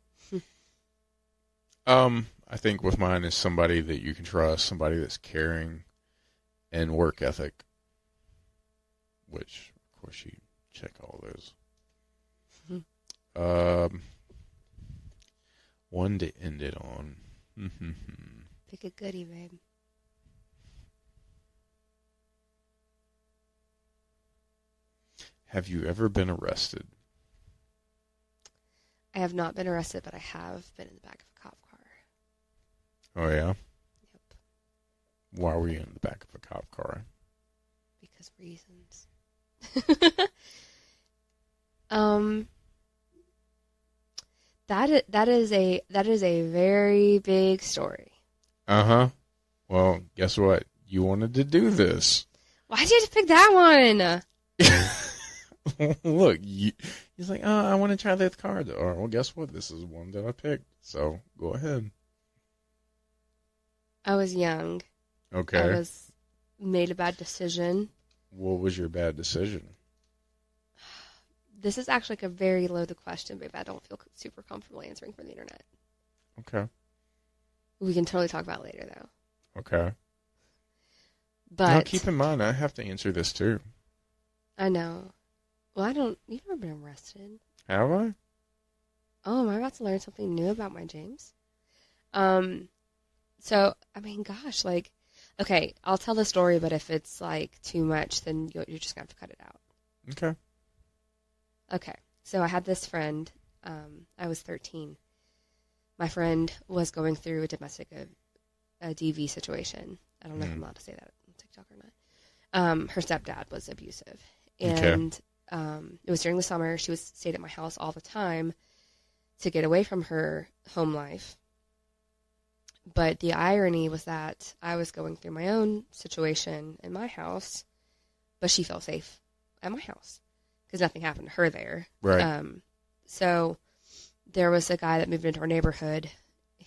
I think with mine is somebody that you can trust, somebody that's caring, and work ethic. Which, of course, you check all those. One to end it on. Pick a goodie, babe. Have you ever been arrested? I have not been arrested, but I have been in the back of a cop car. Oh, yeah? Yep. Why were you in the back of a cop car? Because reasons. That is a very big story. Uh-huh. Well, guess what? You wanted to do this. Why'd you have to pick that one? Look, he's like, oh, I want to try that card. All right, well, guess what? This is one that I picked. So go ahead. I was young. Okay. I made a bad decision. What was your bad decision? This is actually like a very loaded question, babe. I don't feel super comfortable answering for the internet. Okay. We can totally talk about it later, though. Okay. But now, keep in mind, I have to answer this too. I know. Well, you've never been arrested. Have I? Oh, am I about to learn something new about my James? So, I mean, gosh, like, okay, I'll tell the story, but if it's, like, too much, then you're just going to have to cut it out. Okay. Okay, so I had this friend. I was 13. My friend was going through a domestic a DV situation. I don't know if I'm allowed to say that on TikTok or not. Her stepdad was abusive. And it was during the summer. She stayed at my house all the time to get away from her home life. But the irony was that I was going through my own situation in my house, but she felt safe at my house because nothing happened to her there. Right. So there was a guy that moved into our neighborhood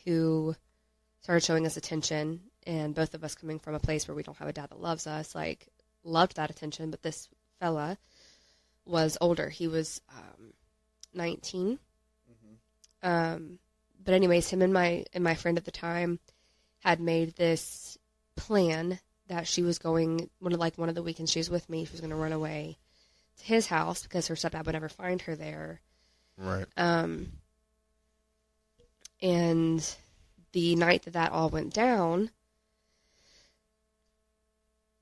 who started showing us attention, and both of us coming from a place where we don't have a dad that loves us, like, loved that attention. But this fella was older. He was 19. But anyways, him and my friend at the time had made this plan that she was going, one of the weekends she was with me, she was going to run away to his house because her stepdad would never find her there. Right. And the night that all went down,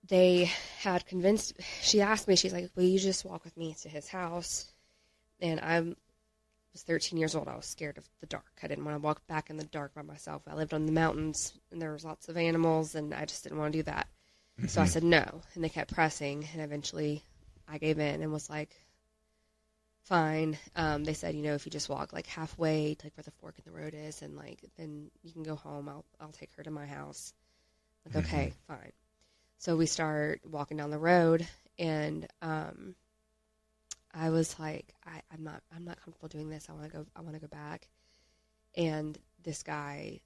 they had convinced, she asked me, she's like, will you just walk with me to his house? And I was 13 years old. I was scared of the dark. I didn't want to walk back in the dark by myself. I lived on the mountains, and there was lots of animals, and I just didn't want to do that. Mm-hmm. So I said no, and they kept pressing, and eventually I gave in and was like, fine. They said, if you just walk like halfway to like where the fork in the road is, and like then you can go home. I'll take her to my house. Like, okay, fine. So we start walking down the road, and I was like, I'm not comfortable doing this. I want to go back. And this guy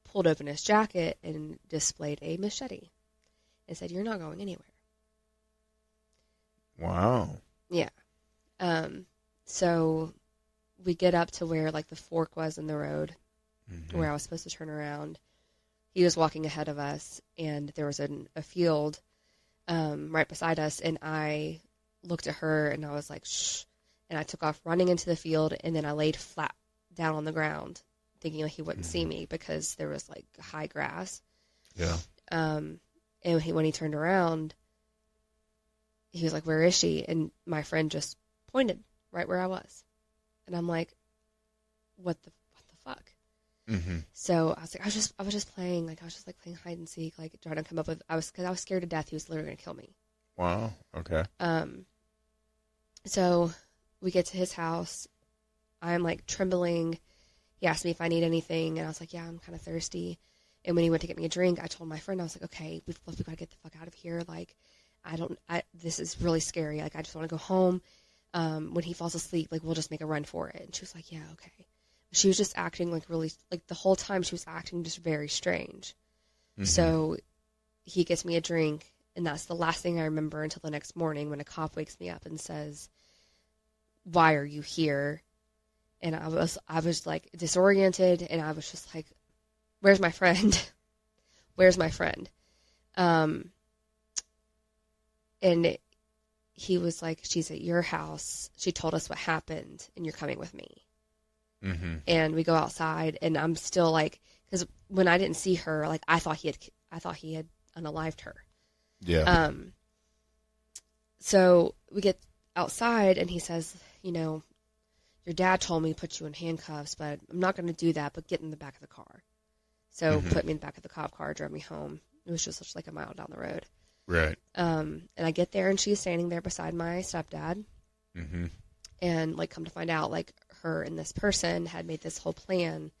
pulled open his jacket and displayed a machete and said, "You're not going anywhere." Wow. Yeah. So we get up to where like the fork was in the road, where I was supposed to turn around. He was walking ahead of us, and there was a field right beside us, and I looked at her, and I was like, shh, and I took off running into the field, and then I laid flat down on the ground, thinking like he wouldn't see me because there was like high grass. Yeah. And when he turned around, he was like, where is she? And my friend just pointed right where I was. And I'm like, what the fuck? Mm-hmm. So I was like, I was just playing, like I was just like playing hide and seek, like trying to come up with, because I was scared to death. He was literally going to kill me. Wow. Okay. So we get to his house. I'm like trembling. He asked me if I need anything, and I was like, yeah, I'm kind of thirsty. And when he went to get me a drink, I told my friend, I was like, okay, we've got to get the fuck out of here. Like, this is really scary. Like, I just want to go home. When he falls asleep, like, we'll just make a run for it. And she was like, yeah, okay. She was just acting like really, like the whole time she was acting just very strange. Mm-hmm. So he gets me a drink, and that's the last thing I remember until the next morning when a cop wakes me up and says, why are you here? And I was like disoriented, and I was just like, where's my friend? Where's my friend? And he was like, she's at your house. She told us what happened, and you're coming with me. Mm-hmm. And we go outside, and I'm still like, because when I didn't see her, like I thought he had unalived her. Yeah. So we get outside, and he says, you know, your dad told me to put you in handcuffs, but I'm not going to do that, but get in the back of the car. So put me in the back of the cop car, drove me home. It was just like a mile down the road. Right. And I get there, and she's standing there beside my stepdad. Mm-hmm. And, like, come to find out, like, her and this person had made this whole plan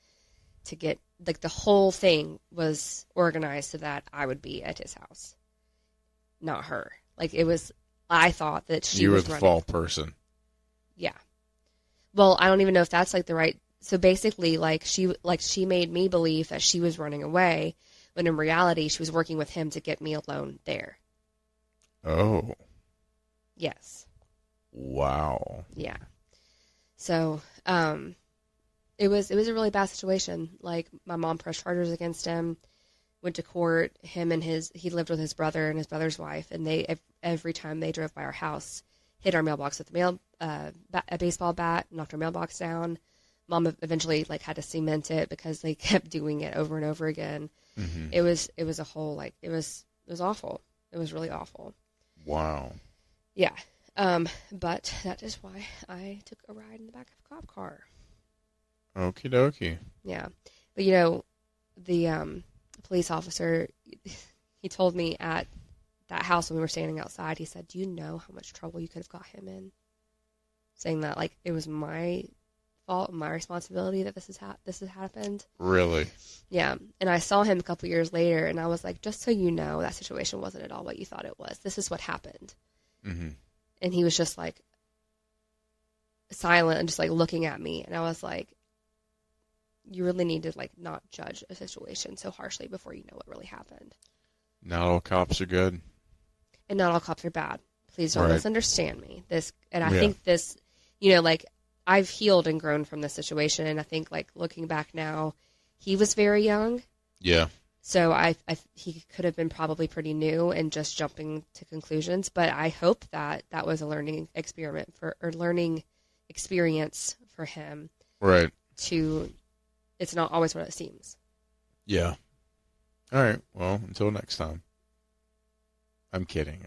to get, like, the whole thing was organized so that I would be at his house, not her. Like, it was, I thought that she was running. You were the fall person. Yeah. Well, I don't even know if that's, like, the right, so basically, she made me believe that she was running away, when in reality, she was working with him to get me alone there. Oh. Yes. Wow. Yeah. So, it was a really bad situation. Like, my mom pressed charges against him, went to court. He lived with his brother and his brother's wife, and they, every time they drove by our house, hit our mailbox with a baseball bat, knocked our mailbox down. Mom eventually, like, had to cement it because they kept doing it over and over again. Mm-hmm. It was a whole, like, it was awful. It was really awful. Wow. Yeah. But that is why I took a ride in the back of a cop car. Okie dokie. Yeah. But, you know, the police officer, he told me at that house when we were standing outside, he said, do you know how much trouble you could have got him in? Saying that, like, it was my fault, my responsibility that this has happened. Really? Yeah. And I saw him a couple years later, and I was like, just so you know, that situation wasn't at all what you thought it was. This is what happened. Mm-hmm. And he was just, like, silent and just, like, looking at me. And I was like, you really need to, like, not judge a situation so harshly before you know what really happened. Not all cops are good. And not all cops are bad. Please don't misunderstand me. I think this, you know, like, I've healed and grown from this situation. And I think, like, looking back now, he was very young. Yeah. So he could have been probably pretty new and just jumping to conclusions. But I hope that was a learning experience for him. Right. It's not always what it seems. Yeah. All right. Well, until next time. I'm kidding.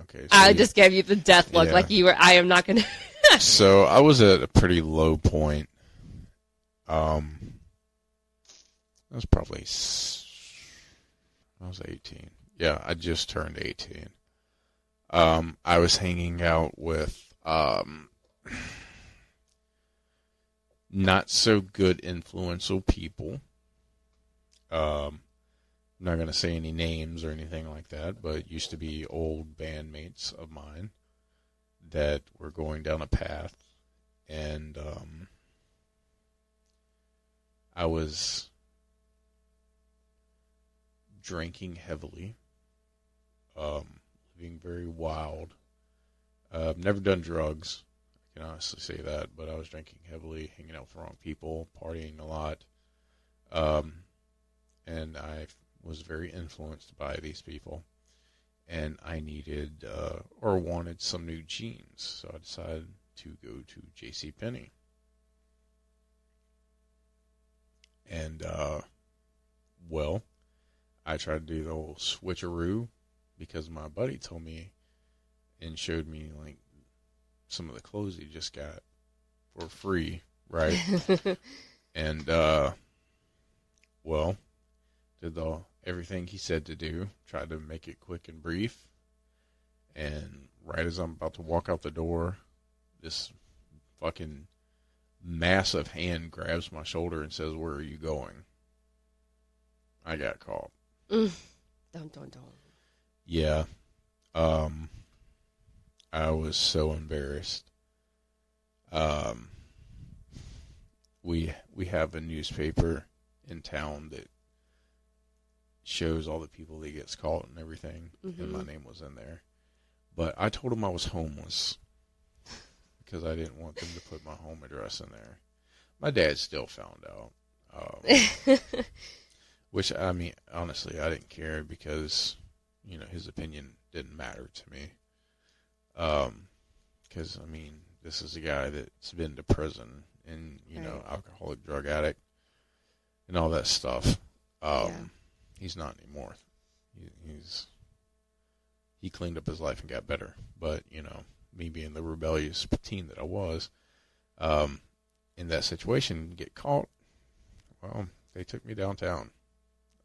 Okay. So I just gave you the death look, like you were. I am not going to. So I was at a pretty low point. I was probably. I was 18. Yeah, I just turned 18. I was hanging out with not so good influential people. I'm not going to say any names or anything like that, but used to be old bandmates of mine that were going down a path, and I was drinking heavily, living very wild. Never done drugs, I can honestly say that, but I was drinking heavily, hanging out with the wrong people, partying a lot, and I was very influenced by these people, and I needed or wanted some new jeans, so I decided to go to JCPenney. And, well, I tried to do the whole switcheroo because my buddy told me and showed me, like, some of the clothes he just got for free, right? And, well, did everything he said to do, tried to make it quick and brief, and right as I'm about to walk out the door, this fucking massive hand grabs my shoulder and says, "Where are you going?" I got caught. Don't. Yeah. I was so embarrassed. We have a newspaper in town that shows all the people that gets caught and everything, and my name was in there. But I told him I was homeless. because I didn't want them to put my home address in there. My dad still found out. Which, I mean, honestly, I didn't care because, his opinion didn't matter to me. Because, I mean, this is a guy that's been to prison and, Right. alcoholic, drug addict, and all that stuff. He's not anymore. He cleaned up his life and got better. But, me being the rebellious teen that I was, in that situation, get caught, well, they took me downtown.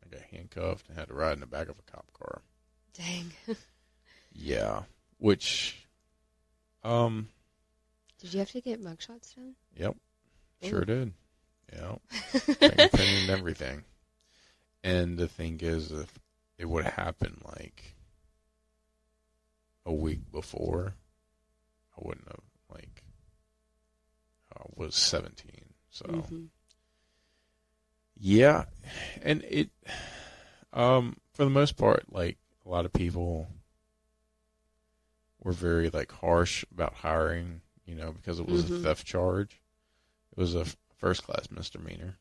I got handcuffed and had to ride in the back of a cop car. Dang. Yeah. Which, Did you have to get mugshots done? Yep. Sure Ooh. did. Yeah. Fingerprinting and everything. And the thing is, if it would have happened like a week before, I wouldn't have, I was 17. So, Mm-hmm. yeah. And it, for the most part, a lot of people were very, harsh about hiring, because it was a theft charge. It was a first-class misdemeanor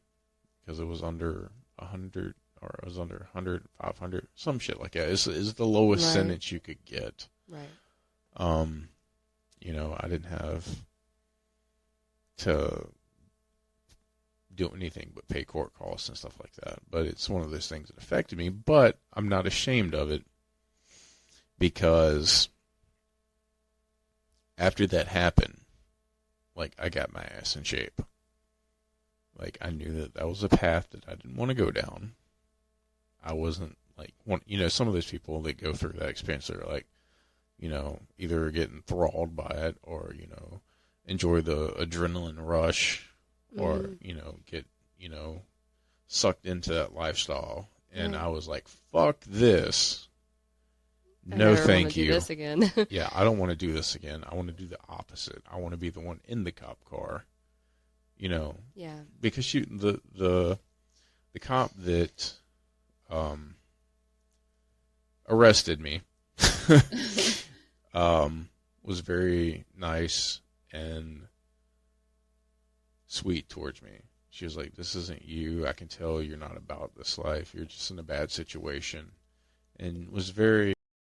because it was under 100, or it was under 100, 500, some shit like that. It's the lowest Right. sentence you could get. Right. I didn't have to do anything but pay court costs and stuff like that. But it's one of those things that affected me. But I'm not ashamed of it because after that happened, I got my ass in shape. I knew that was a path that I didn't want to go down. I wasn't some of those people that go through that experience, they're either getting enthralled by it or, enjoy the adrenaline rush or, get, sucked into that lifestyle. And Right. I was like, fuck this. I No, never thank wanna do you. this again. Yeah, I don't want to do this again. I want to do the opposite. I want to be the one in the cop car. Yeah. Because the cop that arrested me was very nice and sweet towards me. She was like, "This isn't you. I can tell you're not about this life. You're just in a bad situation," and was very